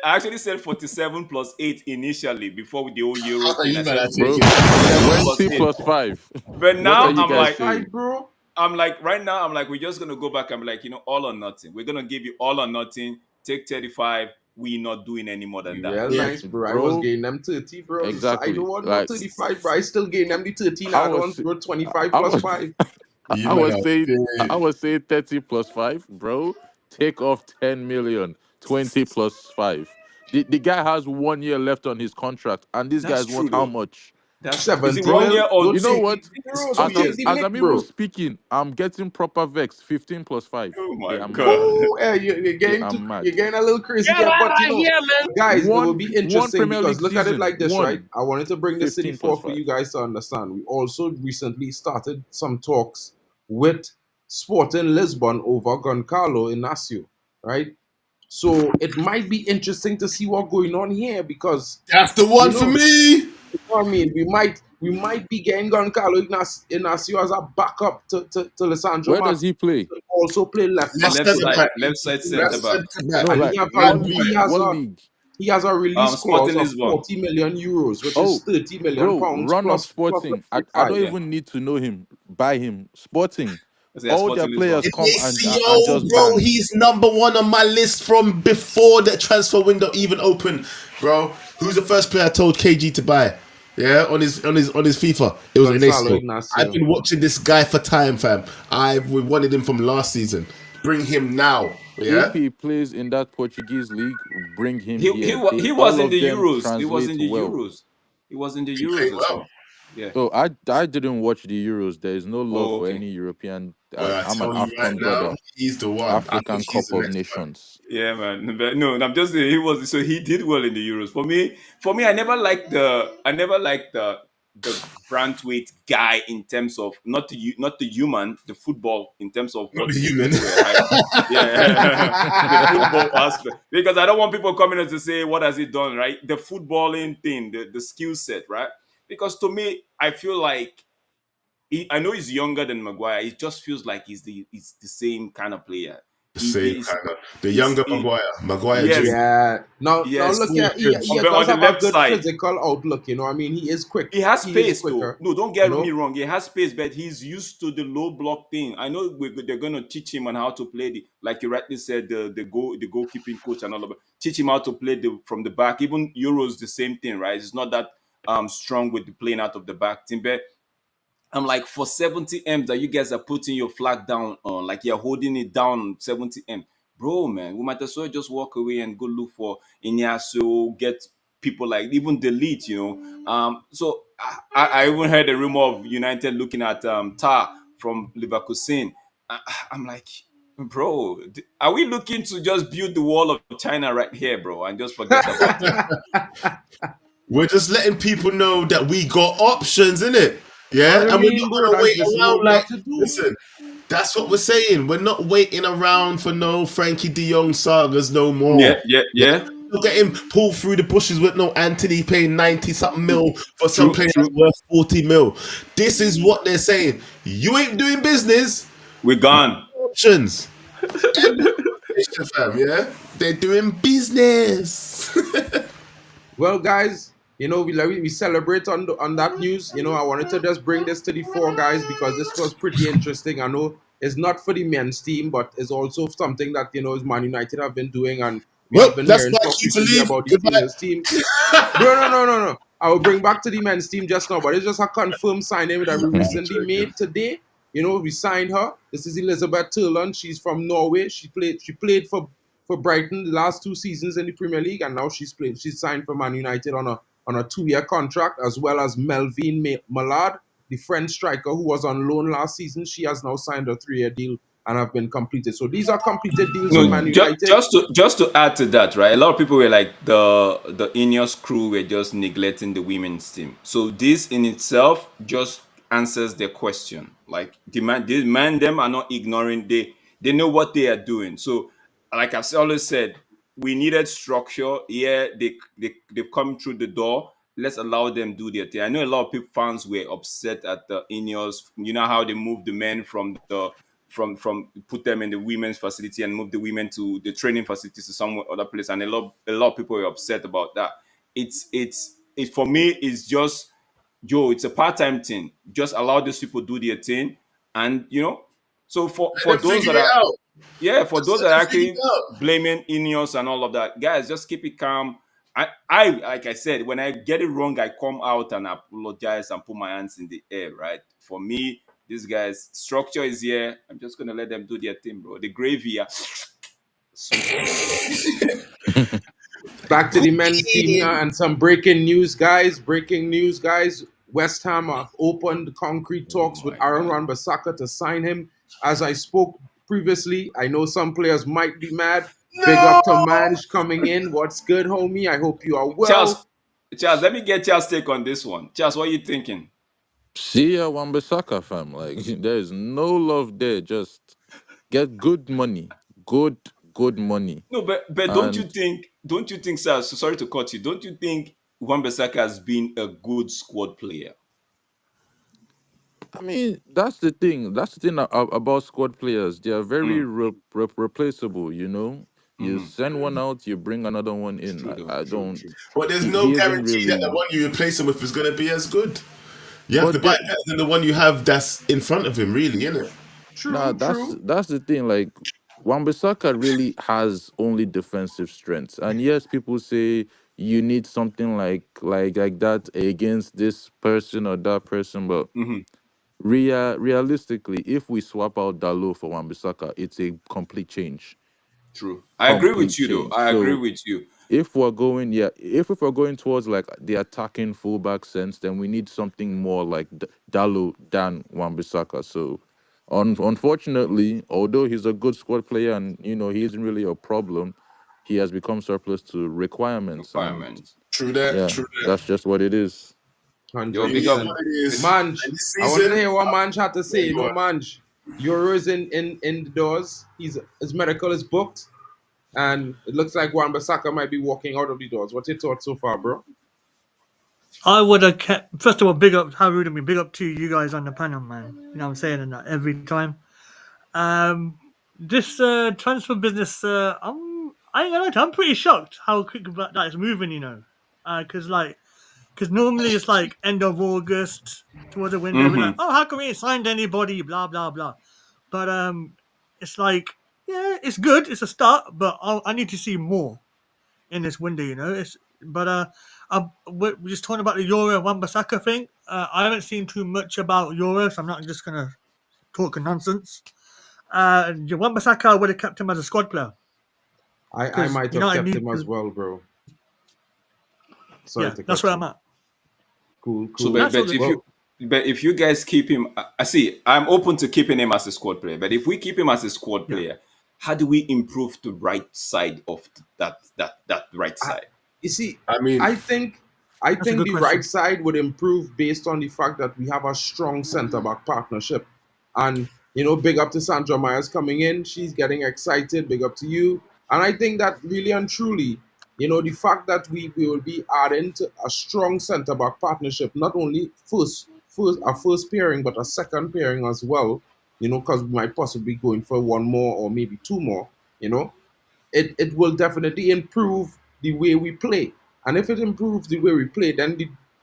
actually said 47 plus 8 initially before the whole Euro How thing. you I man said are 47 Bro, taking? plus 20 8. plus five. But What are now you guys 35, saying? bro. I'm like, right now, I'm like, we're just gonna go back and be like, all or nothing. We're gonna give you all or nothing. Take 35. We're not doing any more than that. Real Yeah. nice, bro. I was Bro, getting them 30, bro. So I don't exactly. want no Like 35, bro. I still getting them the 13 I add-ons, was bro. 25 I plus was 5. You I man was are saying I dead. was saying 30 plus 5, bro. Take off 10 million, 20 plus 5. The guy has 1 year left on his contract, and these That's guys true want how though. much? Is it 70 1 Bro, year mil. or Don't you know two? take I it, what? think it's bro. 2 Take years. the As mic, I'm even bro. speaking, I'm getting proper vex. 15 plus 5. Oh They my are mad. god. Oh, yeah, They are mad. you're getting a little crazy Yeah, there. man, But, I hear, man. guys, it will One be one interesting Premier because League look at it season. like this, right? One I wanted to bring the City 15 plus 4 for 5. you guys to understand. We also recently started some talks with Sporting Lisbon over Goncarlo Inacio, right? So it might be interesting to see what's going on here because, That's the you one for know, me. I mean, we might be getting Goncarlo Inacio as a backup to Lissandro Where does Martinez he play? to also play left back Left Left for centre them. side, back. left side center Left back. centre back. No, And like Bad boy. what league? he has a release clause Sporting of Lisbon. 40 million euros, which is Oh, 30 million bro, pounds run of plus the Sporting. free I don't five. Yeah. even need to know him. Buy him. Sporting. I say All their Sporting Lisbon. players come and Yo, just bro, bang. he's number one on my list from before the transfer window even opened, bro. Who's the first player I told KG to buy? Yeah, on his FIFA. It was Gonzalo Inacio. I've Ignacio. been watching this guy for time, fam. We wanted him from last season. Bring him now. If Yeah. he plays in that Portuguese league, bring him He he here. wa- They he was all in of the them Euros. He was in translate the well. Euros. He was in the He played Euros as well. well. Yeah. So I didn't watch the Euros. There is no love Oh, for okay. any European. Well, I I'm an tell you right Afcon now, brother. he's the one. I African think he's Cup the of next one. Nations. Yeah, man. But no, I'm just saying he was so he did well in the Euros. For me, I never liked the Brantwaite guy in terms of not the human, the football in terms of Not what the human. people were hyped. Yeah, the football aspect. Because I don't want people coming in to say what has he done, right? The footballing thing, the skill set, right? Because to me, I feel like I know he's younger than Maguire. It just feels like he's the same kind of player. The He same is kind of. The younger Maguire. Maguire yes, Jr. Yeah. Now yes. look at he On does the have a left good side, physical outlook, you know. I mean, he is quick. he has He is space though. quicker, No, don't you get me know. wrong. He has space, but he's used to the low block thing. I know they're gonna teach him on how to play like you rightly said, the goalkeeping coach and all of it. Teach him how to play from the back. Even Euros the same thing, right? It's not that strong with the playing out of the back team, but I'm like, for 70 M that you guys are putting your flag down on, like you're holding it down on 70 M. Bro, man, we might as well just walk away and go look for Inacio, get people like even delete, So I even heard a rumor of United looking at Tar from Leverkusen. I'm like, bro, are we looking to just build the wall of China right here, bro, and just forget about it? We're just letting people know that we got options, innit? Yeah, I and we're mean, not bro, gonna wait this is what around we like. have to do. Listen, that's what we're saying. We're not waiting around for no Frankie De Jong sagas no more. Yeah. Look at him pull through the bushes with no Anthony paying 90 something mil for some True, player true. that's worth 40 mil. This is what they're saying. You ain't doing business. We're gone. Options. Fam, yeah, they're doing business. Well, guys, we celebrate on that news. I wanted to just bring this to the four guys because this was pretty interesting. I know it's not for the men's team, but it's also something that as Man United have been doing, and we Well, have been that's hearing why I talk keep to recently leave. about the Goodbye. females team. No. I will bring back to the men's team just now, but it's just a confirmed signing that we recently made today. we signed her. This is Elizabeth Turland. She's from Norway. She played for Brighton the last 2 seasons in the Premier League, and now she's signed for Man United on a 2-year contract, as well as Melvin Malard, the French striker who was on loan last season. She has now signed a 3-year deal and have been completed. So these are completed deals with Man United. Just to add to that, right? A lot of people were like the Ineos crew were just neglecting the women's team. So this in itself just answers their question. Like these men them are not ignoring. They know what they are doing. So like I've always said, we needed structure. Yeah, they've come through the door. Let's allow them do their thing. I know a lot of people fans were upset at the Ineos. You know how they moved the men from put them in the women's facility and move the women to the training facilities to some other place, and a lot of people were upset about that. It's for me, it's just it's a part-time thing. Just allow these people do their thing, and so for Let them those figure that it are out. for Just those let that are them figure actually it out. blaming Ineos and all of that, guys, just keep it calm. I like I said, when I get it wrong, I come out and apologize and put my hands in the air, right? For me, these guys, structure is here. I'm just gonna let them do their thing, bro. The gravy, sweet on them. Back to the men's team here, and some breaking news, guys. Breaking news, guys. West Ham have opened concrete Oh talks with my Aaron god. Wan-Bissaka to sign him. As I spoke previously, I know some players might be mad. Big No! up to Manj coming in. What's good, homie? I hope you are Charles, well. let me get Charles' take on this one. Charles, what are you thinking? See ya, Wan-Bissaka, fam. Like there is no love there. Just get good money, good money, No, but and don't you think, sir? So sorry to cut you. Don't you think Wan-Bissaka has been a good squad player? I mean that's the thing. That's the thing about squad players. They are very Mm, replaceable. You mm-hmm. send one out, you bring another one in. True, though. I True, don't. true, true. But there's no He isn't guarantee that the really. one you replace him with is going to be as good. You have to But buy the, it better than the one you have that's in front of him, really, isn't it? Nah, True, that's true. that's the thing. Like Wan-Bissaka really has only defensive strengths, and yes, people say you need something like that against this person or that person, but Mm-hmm. realistically, if we swap out Dalo for Wan-Bissaka, it's a complete change. True. I agree Complete with you, though. change. I agree So with you. if we're going towards like the attacking fullback sense, then we need something more like Dalo than Wan-Bissaka. So, unfortunately, although he's a good squad player and he isn't really a problem, he has become surplus to requirements, and Requirements. True that, yeah, true that. that's just what it is. Yo, It big is up. 100%. what it is. Manj, And this I wanted to season, hear what Manj had to say. yeah, go on. Manj, Euro's in the doors. His medical is booked. And it looks like Wan-Bissaka might be walking out of the doors. What's your thoughts so far, bro? I would have kept. First of all, big up. How rude of me. Big up to you guys on the panel, man. You know what I'm saying that every time. Um, this transfer business. I ain't gonna lie to you, I'm pretty shocked how quick that is moving. Because normally it's like end of August towards the window. We're like, Mm-hmm. oh, how come we ain't signed anybody? Blah blah blah. But it's like, yeah, it's good. It's a start, but I need to see more in this window. We're just talking about the Euro Wan-Bissaka thing. I haven't seen too much about Euro, so I'm not just gonna talk nonsense. Wan-Bissaka would have kept him as a squad player I because might have United kept need him as to. well, bro. Sorry Yeah, to that's cut where you. I'm at. Cool, So, cool. That's all good. Well, if you guys keep him, I see. I'm open to keeping him as a squad player. But if we keep him as a squad Yeah, player, how do we improve the right side of that right I, side? you see, I mean, I think I that's a think good the right question. side would improve based on the fact that we have a strong centre back partnership. And big up to Sandra Myers coming in. She's getting excited. Big up to you. And I think that really and truly, the fact that we will be adding to a strong centre back partnership, not only first pairing, but a second pairing as well. Because we might possibly going for one more or maybe two more. You know, it will definitely improve the way we play. And if it improves the way we play, then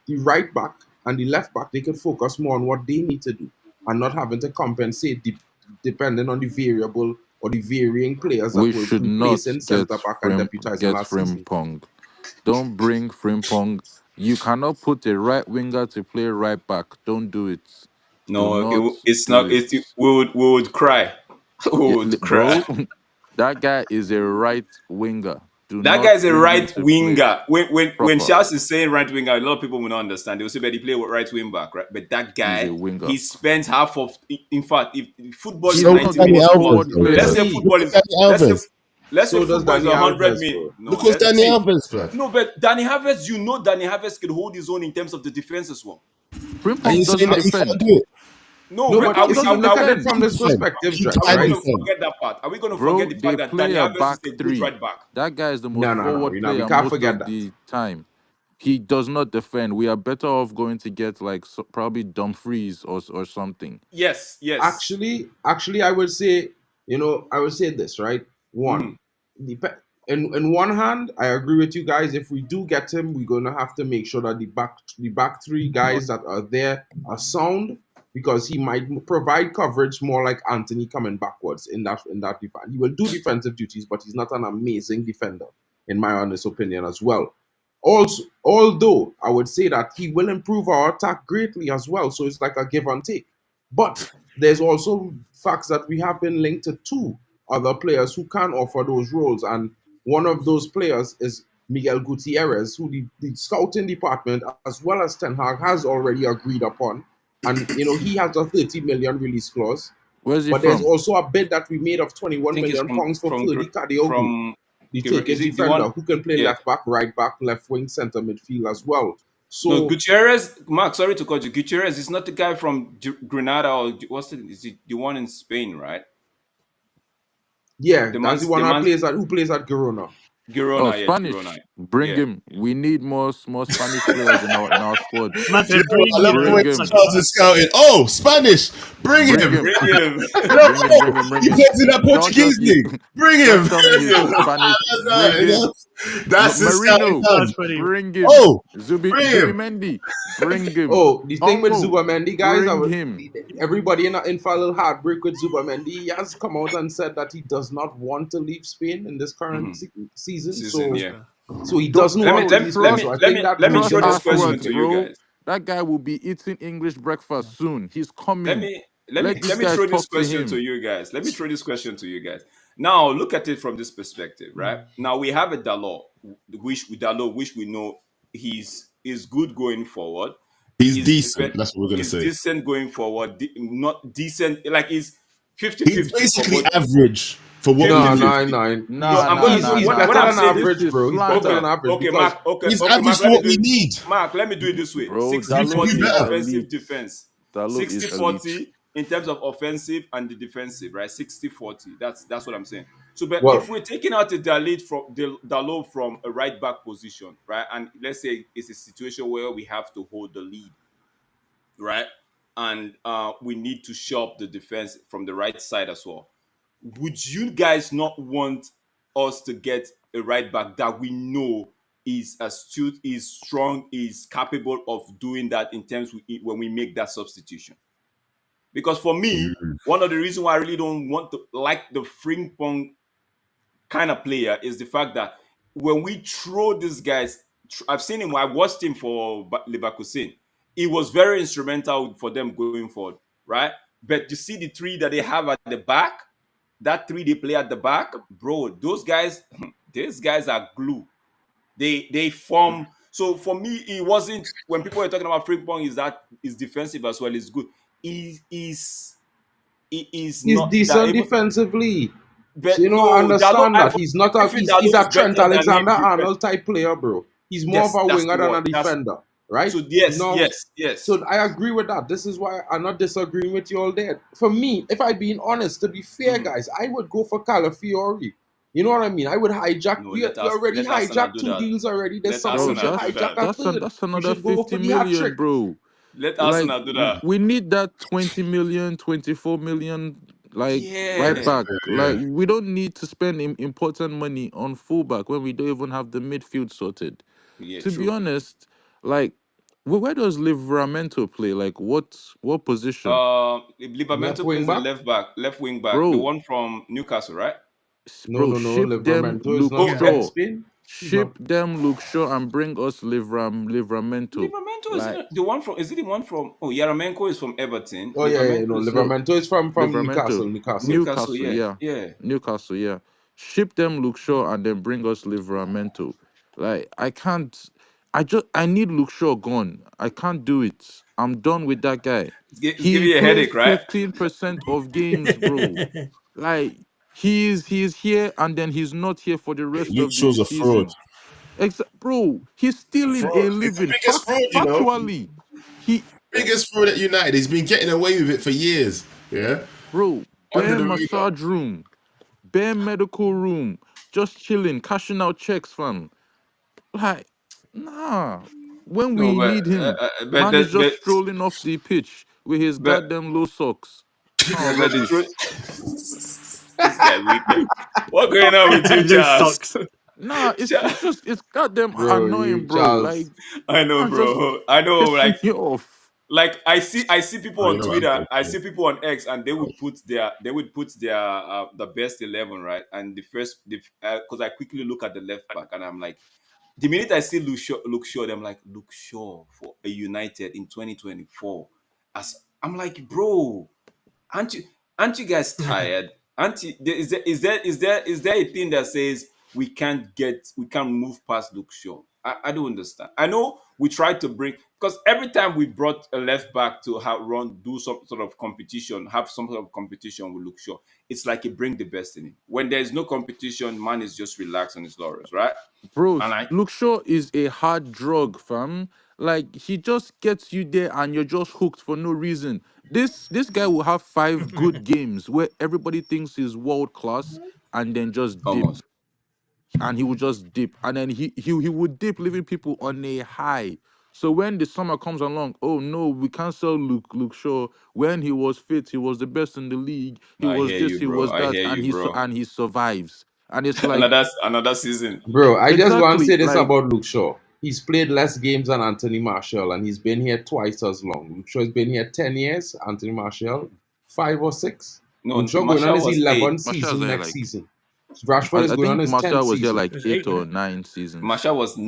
the right back and the left back, they can focus more on what they need to do and not having to compensate depending on the variable or the varying players that We will should replace not in centre back and deputizing get last season. Frimpong. Don't bring Frimpong. You cannot put a right winger to play right back. Don't do it. No, not it's do not. it. We would cry. We would cry. Bro, that guy is a right winger. Do That not guy's a bring him right to play winger. When proper. Charles is saying right winger, a lot of people will not understand. They will say, "But he play with right wing back, right?" But that He's a guy, winger. he spent half of. In fact, if football is He's So one does of 90 the Danny minutes most football, Alves, forward though. let's say players. See, football is Danny Alves. let's say so does football is Danny 100 Alves, minutes. bro. No, Look at let's Danny see. Alves, blood. No, but Danny Harvest, Danny Harvest could hold his own in terms of the defense as well. Are you Frimpong saying doesn't that he can't defend. do it? No, No, but are He we see, doesn't look at it defend. from this Defend. perspective, He Drex, are we can right? going to defend. forget that part? Are we going to forget Bro, the they fact that Danny play a Harvest is back a good three. right back? That guy is the most No. forward We player can't most forget of that. the time. He does not defend. We are better off going to get like probably Dumfries or something. Yes. Actually, I would say, I would say this, right? One, Mhm. in one hand, I agree with you guys. If we do get him, we're gonna have to make sure that the back three guys that are there are sound, because he might provide coverage more like Anthony coming backwards in that defense. He will do defensive duties, but he's not an amazing defender, in my honest opinion, as well. Also, although I would say that he will improve our attack greatly as well, so it's like a give and take. But there's also facts that we have been linked to two other players who can offer those roles, and one of those players is Miguel Gutierrez, who the scouting department as well as Ten Hag has already agreed upon, and he has a 30 million release clause. Where's he But there's from? also a bid that we made of I 21 think it's million pounds for Ferdy Kadiogu, from the is Turkish it the defender one? who can play Yeah. left back, right back, left wing, center midfield as well. No, So Gutierrez. Mark, sorry to cut you. Gutierrez is not the guy from Granada, or is it the one in Spain, right? yeah, The that's the man's one that plays at Girona. Oh, Girona, yeah, Girona, Spanish. Bring yeah. him. We need more Spanish players in our squad. Man You said, know what? bring I love him. the Bring way him. Charles is scouting. Oh, Spanish. Bring Bring him. him. Bring him. No, Bring him. Bring him. Bring he him. plays in that Don't Portuguese just league. Bring him. don't tell me he's Spanish. Bring him. That's the scouting Marino. done. That's funny. Bring him. Oh, bring Zubi him. Mendy. Bring him. Oh, the thing with Ongo. Zubamendi, guys, Bring him. everybody in fell a little heartbreak with Zubamendi. He has come out and said that he does not want to leave Spain in this current season. Season, yeah. So he Don't, doesn't Let me want to let, leave let Spain. me So I trust let think me that let me moves trust throw him this off question Ashworth, to immediately. you bro. guys. That guy will be eating English breakfast soon. He's Let coming. me Let these let me guys throw this talk to question to him. you guys. Let me throw this question to you guys. Now look at it from this perspective, right? Now we have a Dalot, which we know is good going forward. He's Is decent. That's what we're gonna is say. decent going forward. Not decent, like is He's 50-50 for basically both. average for what we No, need. 50-50. nine. No, Nah, I'm nah, gonna He's nah, he's nah. when better I'm than saying This average, this. is bro. He's better slander. than average Okay, because Mark. Okay, He's okay, average Mark. for what we need. Mark, let me do it this way: Bro, Dalot 60-40 is better. offensive elite. defense, Dalot is elite. 60-40 in terms of offensive and the defensive, right? 60-40. That's what I'm saying. So, but well, if we're taking out the Dalot from a right back position, right, and let's say it's a situation where we have to hold the lead, right, and we need to shore up the defense from the right side as well. Would you guys not want us to get a right back that we know is astute, is strong, is capable of doing that in terms when we make that substitution? Because for me, one of the reasons why I really don't want to like the Frimpong kind of player is the fact that when we throw these guys, I've seen him, I watched him for Leverkusen. He was very instrumental for them going forward, right? But you see the three that they have at the back, that three they play at the back, bro, those guys, these guys are glue. They form. So for me, it wasn't when people were talking about Frimpong is defensive as well. Is good. He is he's not that decent even. defensively. So, But I no, understand that he's not I a feel he's Dalot a is Trent better than him. Alexander-Arnold type player, bro. He's more of Yes, a that's winger the than word. a defender, right? So yes, Now, yes. so I agree with that. This is why I'm not disagreeing with you all there. For me, if I'm being honest, to be fair, guys, I would go for Calafiori. You know what I mean? I would hijack. No, We already let Arsenal hijacked do 2 that. deals already this Let summer. Bro, We should Arsenal do hijack that. a third. that's We another should go for 50 the hat million, trick. bro. Let Like Arsenal do that. we need that 20 million, 24 million, like right Yeah. back. Like we don't need to spend important money on fullback when we don't even have the midfield sorted. Yeah, To be true. honest, like where does Livramento play? Like what position? Left Livramento wing plays the back? left wing back, the Bro, one from Newcastle, right? No, bro, no, no. ship them Livramento is Luke not Oh, in Shaw. Spain. Ship them Luke Shaw and bring us Livramento. Livramento Like is the one from. Is it the one from? Oh, Yaramenko is from Everton. Oh yeah, no, Livramento is no Livramento is from Livramento. Newcastle. Newcastle. Newcastle, Yeah, yeah. yeah. Newcastle, yeah. Ship them Luke Shaw and then bring us Livramento. Like I can't. I need Luke Shaw gone. I can't do it. I'm done with that guy. It's giving He you a plays headache, right? 15% of games, bro. Like he's here and then he's not here for the rest Luke of the Shaw's a fraud. season. Bro, he's A stealing fraud. a He's the living. biggest fraud, you know. Factually, he, Biggest fraud at United. He's been getting away with it for years. Yeah. bro, Under bare the radar. massage room, bare medical room, just chilling, cashing out checks, fam. Like, nah. When No, we need him, man is just strolling off the pitch with his but goddamn low socks. Oh, but the rubbish. truth, this guy wicked. What's going on with you, Loose Charles? socks. Nah, it's goddamn Bro, annoying, bro. Charles. Like, I know, man, just bro. I know, pissing me off. like I see people Oh, on you know what I'm Twitter, saying? I see people on X, and they would put their the best 11, right? And because I quickly look at the left back, and I'm like, the minute I see Luke Shaw, I'm like, Luke Shaw for a United in 2024. I'm like, bro, aren't you guys tired? Is there a thing that says we can't move past Luke Shaw? I don't understand. I know we tried to bring, because every time we brought a left back to do some sort of competition, have some sort of competition with Luke Shaw, it's like it bring the best in him. When there's no competition, man is just relaxed on his laurels, right? Bro, And Luke Shaw is a hard drug, fam. Like he just gets you there and you're just hooked for no reason. This guy will have 5 good games where everybody thinks he's world class and then just dip. almost. And he would just dip. And then he would dip, leaving people on a high. So when the summer comes along, oh no, we can't sell Luke Shaw. When he was fit, he was the best in the league. He I was hear this, you, he bro. was I that, hear and you, bro. he survives. And it's like Another season. Bro, I just want to exactly say this like about Luke Shaw. He's played less games than Anthony Martial, and he's been here twice as long. Luke Shaw's been here 10 years. Anthony Martial, 5 or 6. No, Luke Shaw going on Marshall his was 8. 11th Martial's season there next like season. Rashford is I going on think his Martial 10th was here season. like It's 8 8, or innit? 9 seasons. Marshall was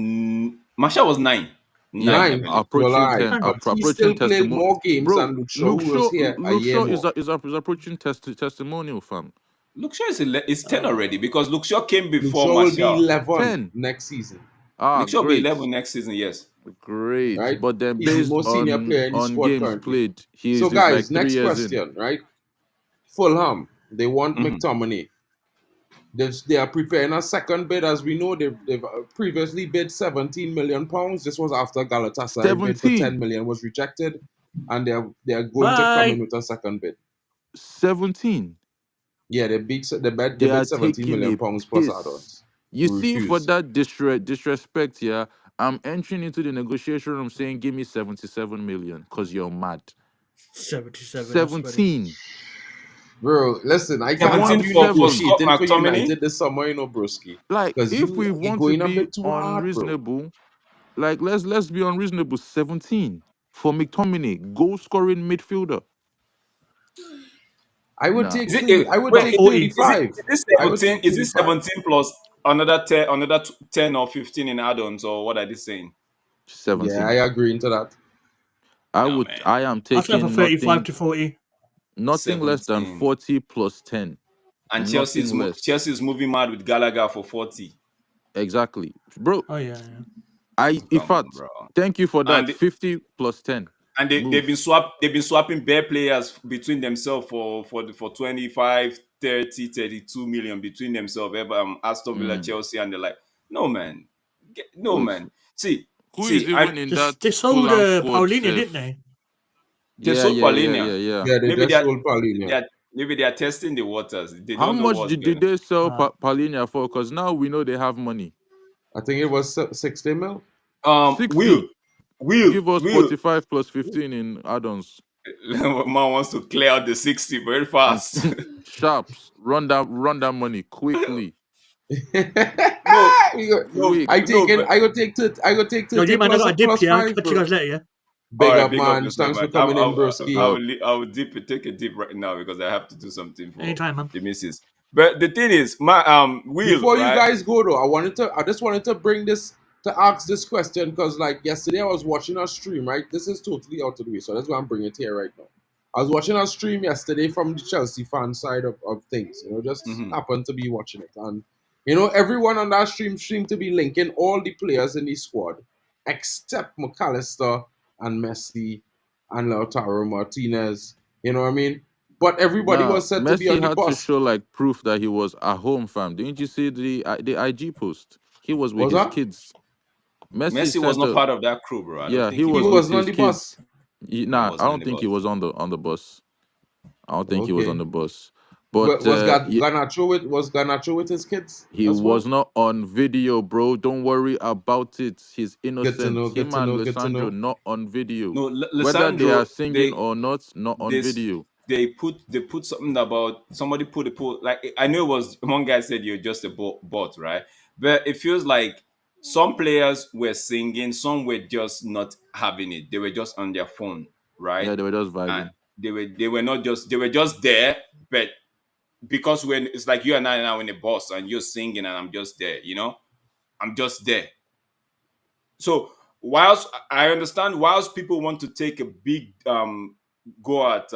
9. 9, I Nine. believe. Well, Approaching all right. 10, But he approaching still played testimonial. more games Bro, than Luke Shaw, who was here a Luke year Shaw more. is approaching testimonial, fam. Luke Shaw is 10 already, because Luke Shaw came Luke before Shaw will be Marshall. 11 10. next season, Ah, Luke Shaw will be great. 11 next season, yes. Great. right? But then He's the based most senior player in the on squad games currently. played, So, he's guys, like 3 next years in. question, right? Fulham, they want Mhm. McTominay. They are preparing a second bid. As we know, they've previously bid £17 million. This was after Galatasaray bid for 17. £10 million was rejected, and they are going to come in Bye. with a second bid. 17. Yeah, they bid They are £17 taking million a plus piss. add-ons. You We see, for refuse. that disrespect here, I'm entering into the negotiation room saying, give me 77 million because you're mad. 77. That's funny. 17. Bro, listen, I can't have 17 you for Scott negotiating for McTominay. United this summer, broski. Like, Because if we you're want to going a be bit too hard, bro. unreasonable, like let's be unreasonable. 17 for McTominay, goal scoring midfielder. I would Nah, take Is it I would wait? take 40. 35. Is it I would 17? take Is it 35. 17 plus another 10 or 15 in add-ons, or what are they saying? Yeah, 17. I agree into that. No, man. I am I'll say for taking 35 to 40. nothing less than 17. 40 plus 10. And Nothing less. Chelsea's moving mad with Gallagher for 40. Exactly. Bro, Oh, yeah. in Come on, fact, bro. thank you for that. And 50 plus 10. and they've Move. been swapping bare players between themselves for 25, 30, 32 million between themselves. Aston Villa, Chelsea, and they're like, no man, no Wait, man. See, who is I even in that They sold Fulham squad? Paulinho, Sef? didn't they? they Yeah, sold yeah. Yeah, they Maybe just sold Paulinho. maybe they are testing the waters. They How don't know much what's did going. they sell Paulinho for? Because now we know they have money. I think it was 60 mil. 60. Give us Will 45 plus 15 in add-ons. man wants to clear out the 60 very And fast. Sharps, run that money quickly. No, Quick. I no, but go take 30 Yo, man, I plus, got a dip plus here. I'll 5, catch you bro. guys later, yeah? Big all right, up, big up man. yourself, Thanks for man. coming in, broski. I'll take a dip right now because I have to do something for Anytime, man. the missus. But the thing is, my Will, Before you right? guys go though, I just wanted to bring this to ask this question because like yesterday I was watching a stream, right? This is totally out of the way, so that's why I'm bringing it here right now. I was watching a stream yesterday from the Chelsea fan side of things, just Mhm. happened to be watching it. And everyone on that stream seemed to be linking all the players in the squad except McAllister and Messi and Lautaro Martinez. You know what I mean? But everybody Nah, was said to be Messi on the had to bus. show like proof that he was at home, fam. Didn't you see the IG post? He was with Was his that? kids. Messi Messi was said not part of that crew, bro. I don't yeah, he think he He was was. with wasn't on his the bus. kids. No, Nah, I wasn't on don't the think he bus. was on the bus. I don't think he was on Okay. the bus. But Was Garnacho with his kids he as well? was not on video, bro. Don't worry about it. He's Good to know. innocent. Good Him to and know. Good to Lissandro know. not on video. No, Whether they are Lissandro, singing or not on this video. they put something about somebody put a post, like I know it was one guy said you're just a bot, right? But it feels like some players were singing, some were just not having it. They were just on their phone, right? Yeah, they were just And vibing. they were just there, but because when it's like you and I now in a bus and you're singing and I'm just there, I'm just there. So whilst I understand, whilst people want to take a big go at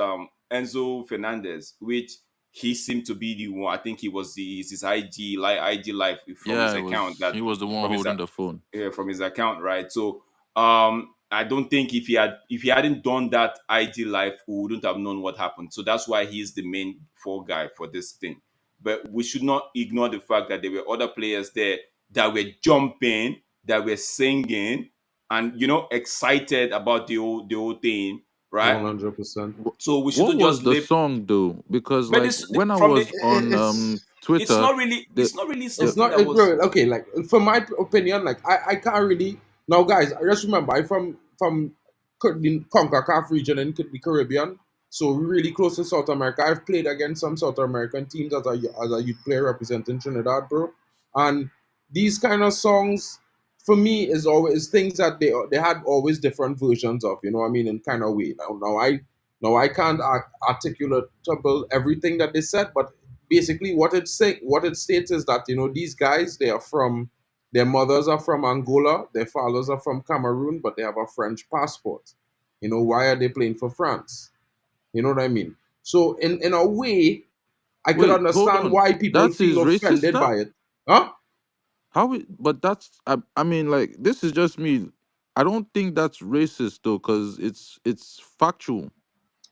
Enzo Fernandez, which he seemed to be the one. I think he was his IG live from his Yeah, account, that he was the one from his holding the phone. from his account, right? So I don't think if he hadn't done that ID live, we wouldn't have known what happened. So that's why he's the main fall guy for this thing. But we should not ignore the fact that there were other players there that were jumping, that were singing, and excited about the whole thing, right? 100%. So we What shouldn't was just the leave. song though? Because But like this when I from the was on It's it's Twitter, not really the it's something not that it, was. bro. Okay, like from my opinion, like I can't really now, guys. I just remember I'm from the CONCACAF region in the Caribbean, so we're really close to South America. I've played against some South American teams as a youth player representing Trinidad, bro. And these kind of songs for me is always things that they had always different versions of. You know what I mean? In kind of way. Now I can't articulate everything that they said, but basically what it states is that these guys, their mothers are from Angola, their fathers are from Cameroon, but they have a French passport. Why are they playing for France? You know what I mean? So in a way, I could wait, hold understand on. why people That feel is racist, offended that? by it. Huh? But that's I mean like this is just me. I don't think that's racist though, because it's factual.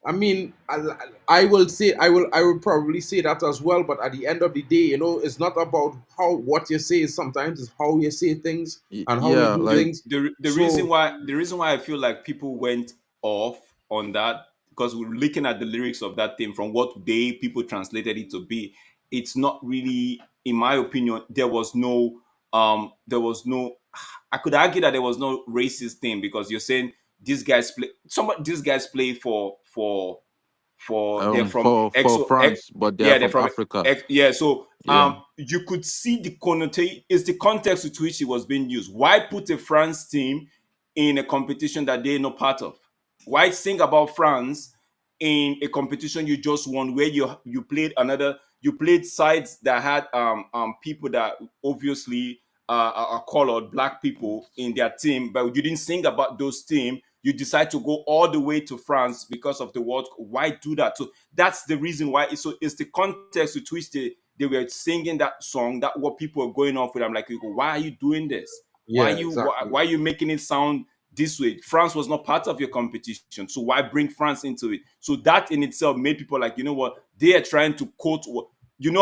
I mean, I will probably say that as well. But at the end of the day, it's not about what you say. Sometimes it's how you say things and how you Yeah, do like things. The reason So why I feel like people went off on that, because we're looking at the lyrics of that thing from what people translated it to be. It's not really, in my opinion, there was no I could argue that there was no racist thing, because you're saying these guys play for they're from for France, but they are yeah, they're from from Africa. yeah. So Yeah. you could see the connotation is the context with which it was being used. Why put a France team in a competition that they're not part of? Why sing about France in a competition you just won, where you played sides that had people that obviously are colored, black people in their team, but you didn't sing about those team. You decide to go all the way to France because of the World Cup. Why do that? So that's the reason why. It's the context with which they were singing that song, that what people are going off with. I'm like, why are you doing this? Why yeah, you why, exactly. why are you making it sound this way? France was not part of your competition, so why bring France into it? So that in itself made people like, you know what, they are trying to quote what,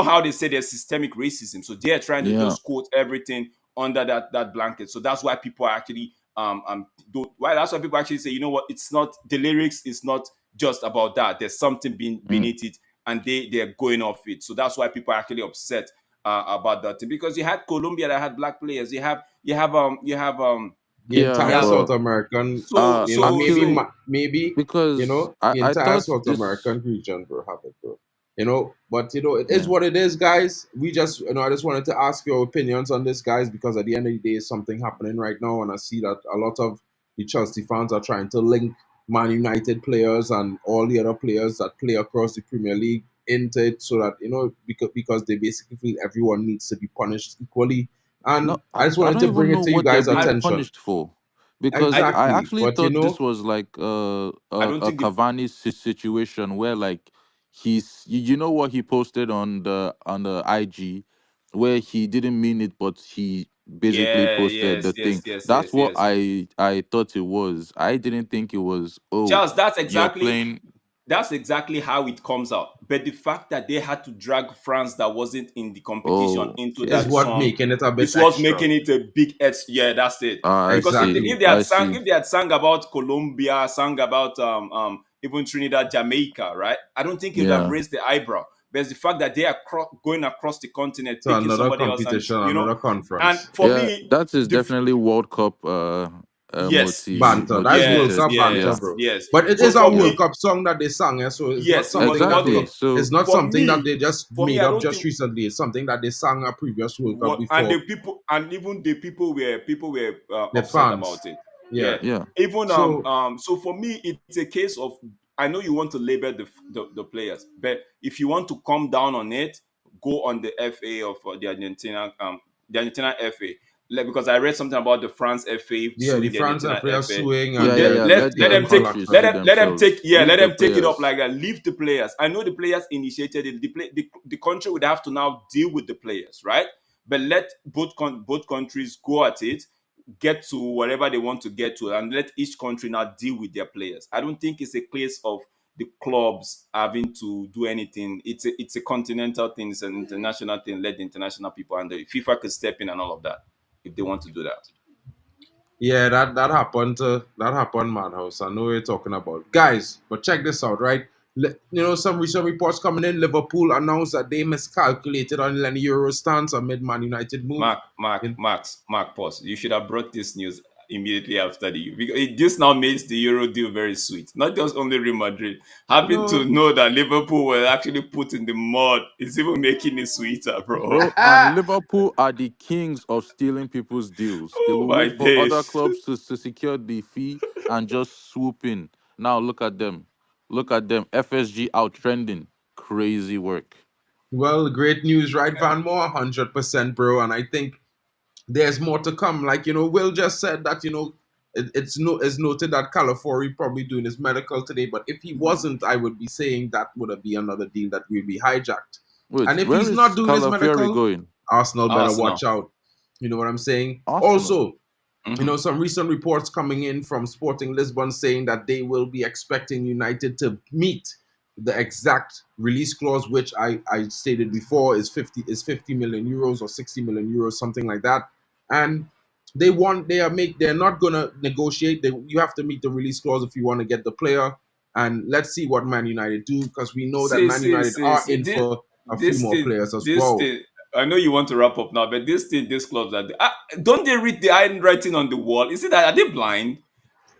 how they say there's systemic racism, so they are trying to Yeah. just quote everything under that blanket. So that's why people are actually why that's why people actually say, you know what, it's not the lyrics is not just about that. There's something Mm. beneath it, and they're going off it. So that's why people are actually upset about that thing, because you had Colombia that had black players. The Yeah, you entire have South but American, maybe actually maybe because the I entire thought South this American region will have it, bro. But it is yeah. what it is, guys. We just I just wanted to ask your opinions on this, guys, because at the end of the day, something happening right now, and I see that a lot of the Chelsea fans are trying to link Man United players and all the other players that play across the Premier League into it so that, because they basically feel everyone needs to be punished equally. And No, I just I wanted don't to bring even it know to you what they're guys' being attention. punished for, because I I Exactly. actually But thought this was like I a don't a think the Cavani situation where like you know what he posted on the IG, where he didn't mean it, but he basically yeah, posted the yes, thing. yes, yes, That's yes, what yes. I thought it was. I didn't think it was. Oh, Charles, you're playing. that's exactly how it comes out. But the fact that they had to drag France that wasn't in the competition Oh, into is that okay. what song making it a bit is what's extra. making it a big yeah, that's it. I Because see. Exactly. I see. if they had sang about Colombia, sang about even Trinidad, Jamaica, right? I don't think you'd have Yeah. raised the eyebrow. But it's the fact that they are going across the continent, So picking another somebody else, and competition, another and conference. for Yeah, me, that is definitely World Cup yes, Banter. That's World motivated. Cup banter, Yeah. bro. yes. But it So is a for World me, Cup song that they sang, so it's not yes, it was something that Exactly. it's So not for something that me, they just made I up don't just think recently. It's something that they sang a previous World Cup what and before. the people and even the people were The upset fans. about it. Yeah, Yeah. yeah. even So so for me it's a case of, I know you want to label the players, but if you want to come down on it, go on the FA of the Argentina FA. Because I read something about the France FA yeah, the suing the France Argentina FA are FA. suing Yeah, and yeah, they're yeah. Let Let getting let the them legal take countries action. sue themselves. let Leave the them take it up, players. like leave the players. I know the players initiated it. The country would have to now deal with the players, right? But let both countries go at it, get to whatever they want to get to, and let each country now deal with their players. I don't think it's a case of the clubs having to do anything. It's a continental thing. It's an international thing. Let the international people, and the FIFA could step in and all of that if they want to do that. Yeah, that happened. That happened, Madhouse. I know what you're talking about, guys. But check this out, right? Some recent reports coming in. Liverpool announced that they miscalculated on Leny Yoro's stance amid Man United move. Mark, pause. You should have brought this news immediately after because this now makes the Euro deal very sweet. Not just only Real Madrid. Having to know that Liverpool were actually put in the mud is even making it sweeter, bro. Bro, and Liverpool are the kings of stealing people's deals. They Oh will my wait for other days. clubs to secure the fee and just swoop in. Now look at them. Look at them. FSG out trending. Crazy work. Well, great news, right, Van Moore? 100%, bro. And I think there's more to come. Like, Will just said that, it's noted that Calafiori probably doing his medical today. But if he wasn't, I would be saying that would be another deal that will be hijacked. Wait, And if where he's not is doing his Calafiori medical, going? Arsenal better Arsenal. watch out. You know what I'm saying? Arsenal. Also, some recent reports coming in from Sporting Lisbon saying that they will be expecting United to meet the exact release clause, which I stated before is 50 million euros or 60 million euros, something like that. And they're not gonna negotiate. You have to meet the release clause if you want to get the player. And let's see what Man United do, because we know that Man United are See. in for a few This more thing, players as this well. thing. I know you want to wrap up now, but this clubs that don't they read the handwriting on the wall? Is it that are they blind?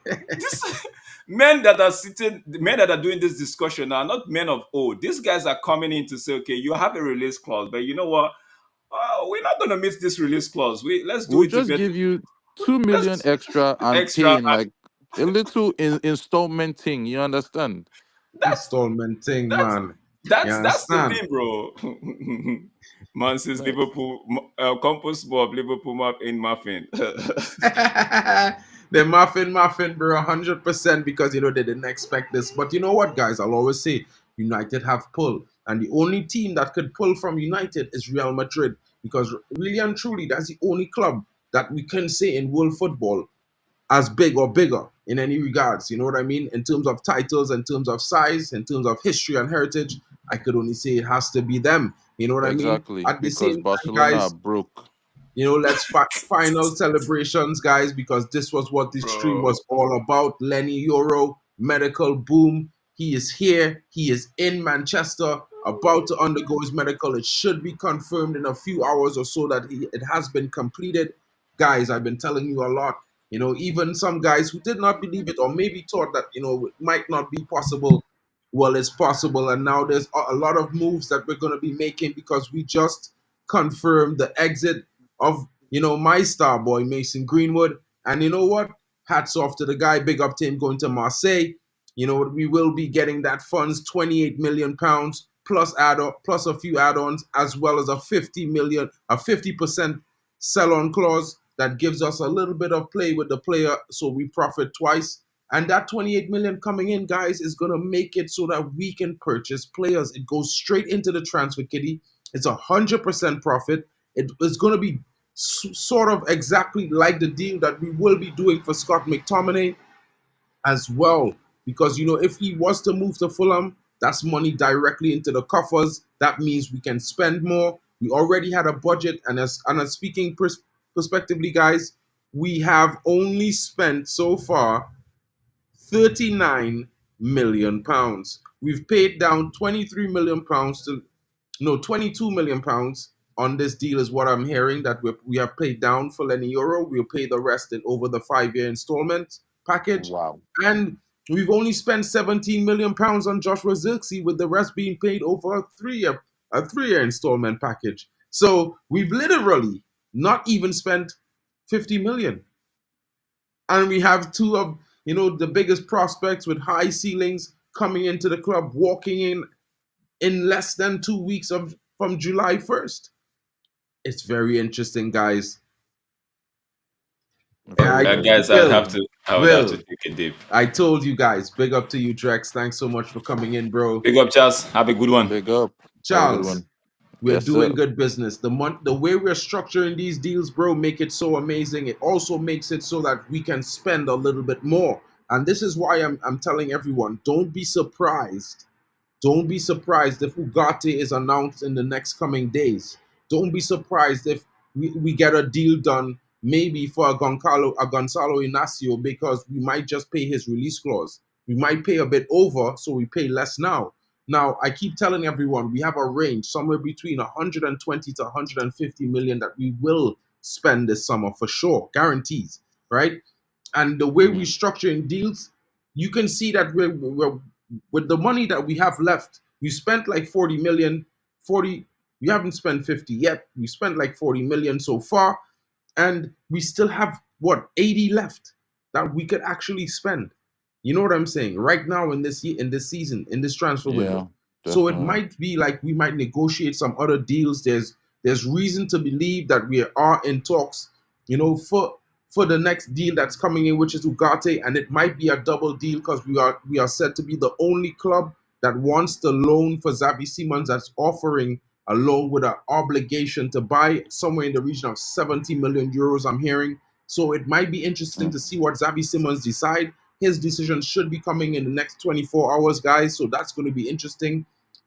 This men that are doing this discussion are not men of old. These guys are coming in to say, okay, you have a release clause, but you know what? We're not gonna miss this release clause. Let's do We'll it a just bit. give you 2 million Let's extra and extra. pay in like a little installment thing. You understand? That's Installment thing, that's man. You that's the understand? thing, bro. Man says Man, Liverpool, compost Bob, Liverpool map in muffin. The muffin, bro, 100%, because they didn't expect this. But you know what, guys? I'll always say United have pull, and the only team that could pull from United is Real Madrid, because really and truly, that's the only club that we can say in world football as big or bigger in any regards. You know what I mean? In terms of titles, in terms of size, in terms of history and heritage, I could only say it has to be them. You know what I mean? exactly. At the Because same time, Barcelona are guys, broke. let's final celebrations, guys, because this was what this stream Bro. was all about. Leny Yoro, medical boom. He is here. He is in Manchester, about to undergo his medical. It should be confirmed in a few hours or so that it has been completed. Guys, I've been telling you a lot. Even some guys who did not believe it or maybe thought that, it might not be possible. Well, it's possible. And now there's a lot of moves that we're going to be making, because we just confirmed the exit of my star boy Mason Greenwood. And you know what? Hats off to the guy. Big up to him going to Marseille. We will be getting that funds, £28 million. plus plus a few add-ons, as well as a 50% sell-on clause that gives us a little bit of play with the player, so we profit twice. And that 28 million coming in, guys, is going to make it so that we can purchase players. It goes straight into the transfer kitty. It's 100% profit. It is going to be sort of exactly like the deal that we will be doing for Scott McTominay as well. Because, you know, if he was to move to Fulham, that's money directly into the coffers. That means we can spend more. We already had a budget. And as speaking prospectively, guys, we have only spent so far 39 million pounds. We've paid down 23 million pounds to 22 million pounds on this deal is what I'm hearing that we have paid down for Leny Yoro. We'll pay the rest in over the 5-year installment package. Wow. And we've only spent 17 million pounds on Joshua Zirkzee, with the rest being paid over a three-year installment package. So we've literally not even spent 50 million. And we have two of, you know, the biggest prospects with high ceilings coming into the club, walking in less than 2 weeks from July 1st. It's very interesting, guys. Guys, I would have to take a dip. I told you guys, big up to you, Drex. Thanks so much for coming in, bro. Big up, Charles. Have a good one. Big up. Charles, we're Yes, doing sir. good business. The way we're structuring these deals, bro, make it so amazing. It also makes it so that we can spend a little bit more. And this is why I'm telling everyone, don't be surprised. Don't be surprised if UGARTE is announced in the next coming days. Don't be surprised if we get a deal done, maybe for a Goncarlo Inacio, because we might just pay his release clause. We might pay a bit over, so we pay less now. Now, I keep telling everyone, we have a range somewhere between 120 to 150 million that we will spend this summer for sure, guarantees, right? And the way we structure in deals, you can see that we're with the money that we have left. We spent like 40 million, 40. We haven't spent 50 yet. We spent like 40 million so far, and we still have what 80 left that we could actually spend. You know what I'm saying? Right now in this season, in this transfer window. So it might be like we might negotiate some other deals. There's reason to believe that we are in talks, you know, for the next deal that's coming in, which is UGARTE, and it might be a double deal because we are said to be the only club that wants the loan for Xavi Simons that's offering a loan with an obligation to buy somewhere in the region of 70 million euros, I'm hearing. So it might be interesting to see what Xavi Simons decide. His decision should be coming in the next 24 hours, guys. So that's going to be interesting.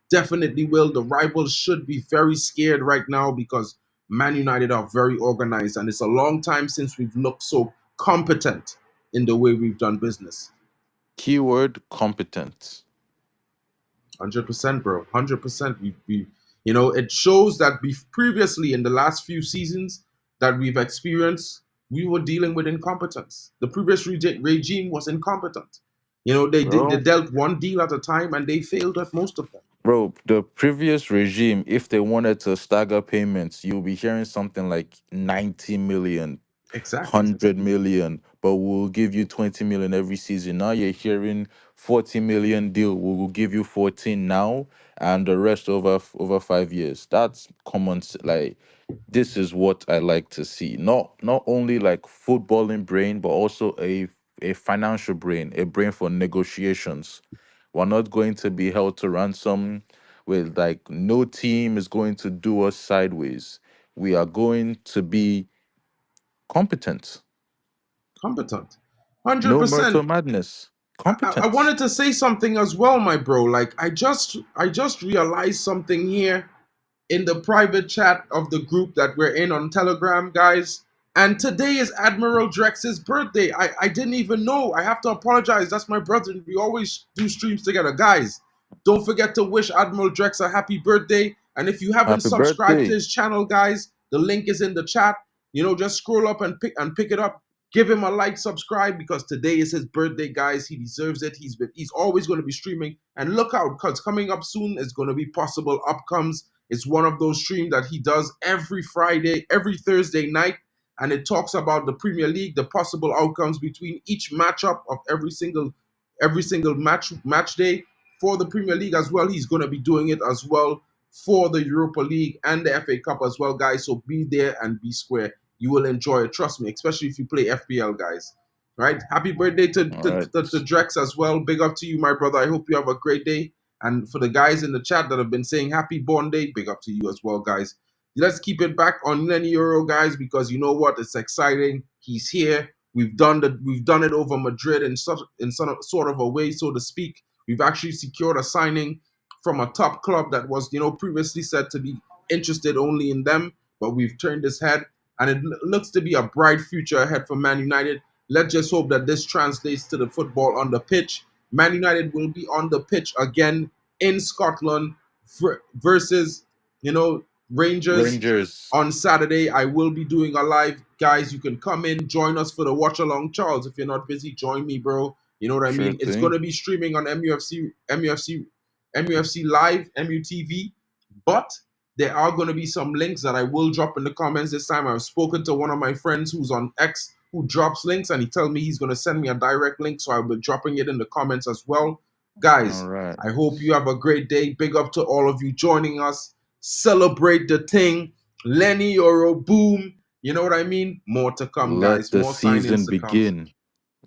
Definitely will. The rivals should be very scared right now because Man United are very organized, and it's a long time since we've looked so competent in the way we've done business. Keyword competent. 100%, bro. 100%. We you know, it shows that previously in the last few seasons that we've experienced, we were dealing with incompetence. The previous regime was incompetent. You know, they dealt one deal at a time, and they failed at most of them. Bro, the previous regime, if they wanted to stagger payments, you'll be hearing something like 90 million, Exactly. 100 million, but we'll give you 20 million every season. Now you're hearing 40 million deal. We'll give you 14 now, and the rest over 5 years. That's common. Like, this is what I like to see. Not only like footballing brain, but also a financial brain, a brain for negotiations. We're not going to be held to ransom with like no team is going to do us sideways. We are going to be competent. Competent. No 100%. murder madness. Competent. I wanted to say something as well, my bro. Like I just realized something here in the private chat of the group that we're in on Telegram, guys. And today is ADMIRALDrex's birthday. I didn't even know. I have to apologize. That's my brother. We always do streams together. Guys, don't forget to wish ADMIRALDrex a happy birthday. And if you haven't subscribed to his channel, guys, the link is in the chat. You know, just scroll up and pick it up. Give him a like, subscribe, because today is his birthday, guys. He deserves it. He's always going to be streaming. And look out, because coming up soon is going to be possible upcomes. It's one of those streams that he does every Friday, every Thursday night, and it talks about the Premier League, the possible outcomes between each matchup of every single match day. for the Premier League as well. He's going to be doing it as well for the Europa League and the FA Cup as well, guys. So be there and be square. You will enjoy it, trust me, especially if you play FPL, guys. Right? Happy birthday to Drex as well. Big up to you, my brother. I hope you have a great day. And for the guys in the chat that have been saying happy born day, big up to you as well, guys. Let's keep it back on Leny Yoro, guys, because you know what? It's exciting. He's here. We've done it over Madrid in sort of a way, so to speak. We've actually secured a signing from a top club that was, previously said to be interested only in them, but we've turned his head, and it looks to be a bright future ahead for Man United. Let's just hope that this translates to the football on the pitch. Man United will be on the pitch again in Scotland versus, Rangers on Saturday. I will be doing a live. Guys, you can come in, join us for the watch along. Charles, if you're not busy, join me, bro. You know what I mean? It's going to be streaming on MUFC Live, MUTV, but there are going to be some links that I will drop in the comments this time. I've spoken to one of my friends who's on X who drops links, and he told me he's going to send me a direct link, so I'll be dropping it in the comments as well. Guys, I hope you have a great day. Big up to all of you joining us. Celebrate the thing. Leny Yoro, boom. You know what I mean? More to come, guys. More signings to come.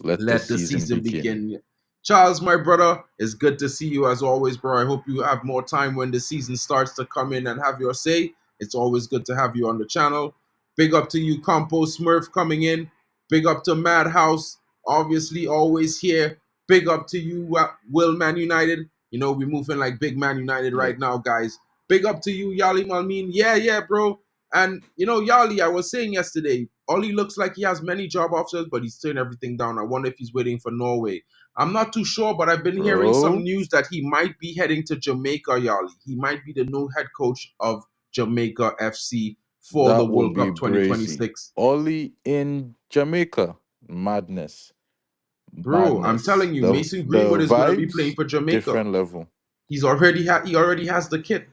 Let the season begin. Charles, my brother, it's good to see you as always, bro. I hope you have more time when the season starts to come in and have your say. It's always good to have you on the channel. Big up to you, Compo Smurf, coming in. Big up to Madhouse, obviously always here. Big up to you, Will Man United. We're moving like big Man United right now, guys. Big up to you, Yali Malmin. Yeah, bro. And, Yali, I was saying yesterday, Ollie looks like he has many job offers, but he's turned everything down. I wonder if he's waiting for Norway. I'm not too sure, but I've been hearing some news that he might be heading to Jamaica, Yali. He might be the new head coach of Jamaica FC for the World Cup 2026. Ollie in Jamaica. Madness. Bro, I'm telling you, Mason Greenwood is going to be playing for Jamaica. Different level. He already has the kit.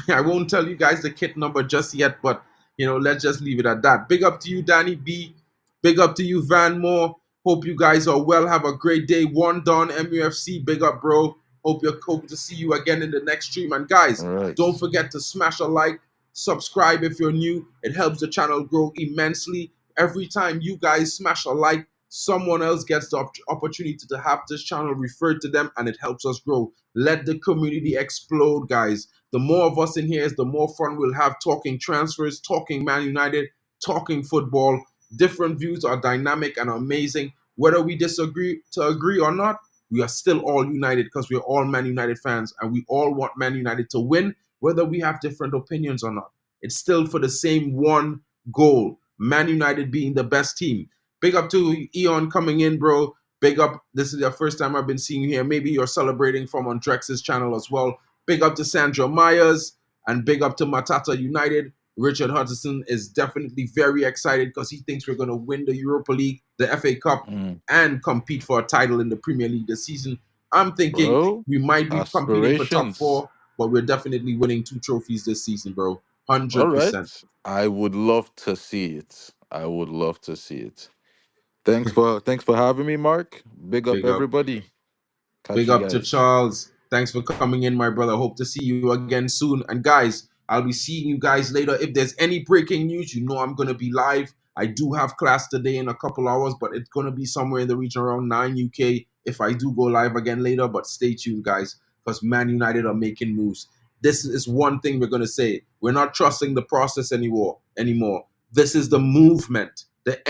I won't tell you guys the kit number just yet, but let's just leave it at that. Big up to you, Danny B. Big up to you, Van Moore. Hope you guys are well. Have a great day. One Don MUFC. Big up, bro. Hope to see you again in the next stream. And guys, don't forget to smash a like, subscribe if you're new. It helps the channel grow immensely. Every time you guys smash a like, someone else gets the opportunity to have this channel referred to them, and it helps us grow. Let the community explode, guys. The more of us in here is, the more fun we'll have talking transfers, talking Man United, talking football. Different views are dynamic and amazing. Whether we agree or not, we are still all united because we're all Man United fans, and we all want Man United to win, whether we have different opinions or not. It's still for the same one goal, Man United being the best team. Big up to Eon coming in, bro. Big up. This is the first time I've been seeing you here. Maybe you're celebrating from on Drex's channel as well. Big up to Sandra Myers, and big up to Matata United. Richard Hudson is definitely very excited because he thinks we're going to win the Europa League, the FA Cup, and compete for a title in the Premier League this season. I'm thinking we might be competing for top 4, but we're definitely winning 2 trophies this season, bro. 100%. I would love to see it. Thanks for having me, Mark. Big up everybody. Big up to Charles. Thanks for coming in, my brother. Hope to see you again soon. And guys, I'll be seeing you guys later. If there's any breaking news, I'm going to be live. I do have class today in a couple hours, but it's going to be somewhere in the region around 9 UK if I do go live again later. But stay tuned, guys, because Man United are making moves. This is one thing we're going to say. We're not trusting the process anymore. This is the movement. The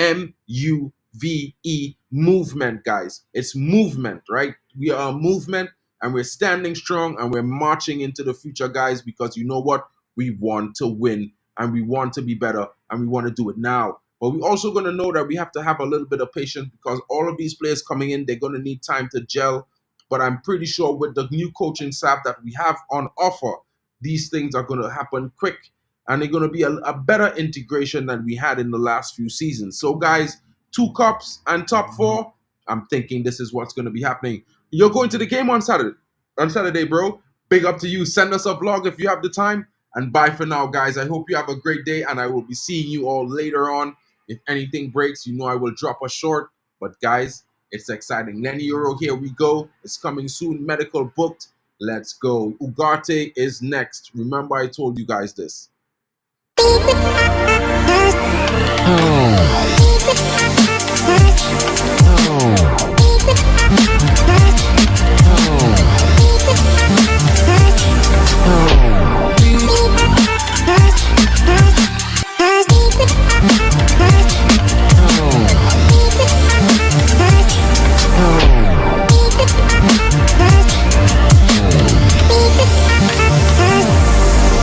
MUVE movement, guys. It's movement, right? We are a movement, and we're standing strong, and we're marching into the future, guys, because you know what? We want to win, and we want to be better, and we want to do it now. But we're also going to know that we have to have a little bit of patience because all of these players coming in, they're going to need time to gel. But I'm pretty sure with the new coaching staff that we have on offer, these things are going to happen quick, and they're going to be a better integration than we had in the last few seasons. So, guys, 2 cups and top 4, I'm thinking this is what's going to be happening. You're going to the game on Saturday, bro. Big up to you. Send us a vlog if you have the time. And bye for now, guys. I hope you have a great day, and I will be seeing you all later on. If anything breaks, I will drop a short. But, guys, It's exciting. Leny Yoro, here we go. It's coming soon. Medical booked. Let's go. UGARTE is next. Remember, I told you guys this.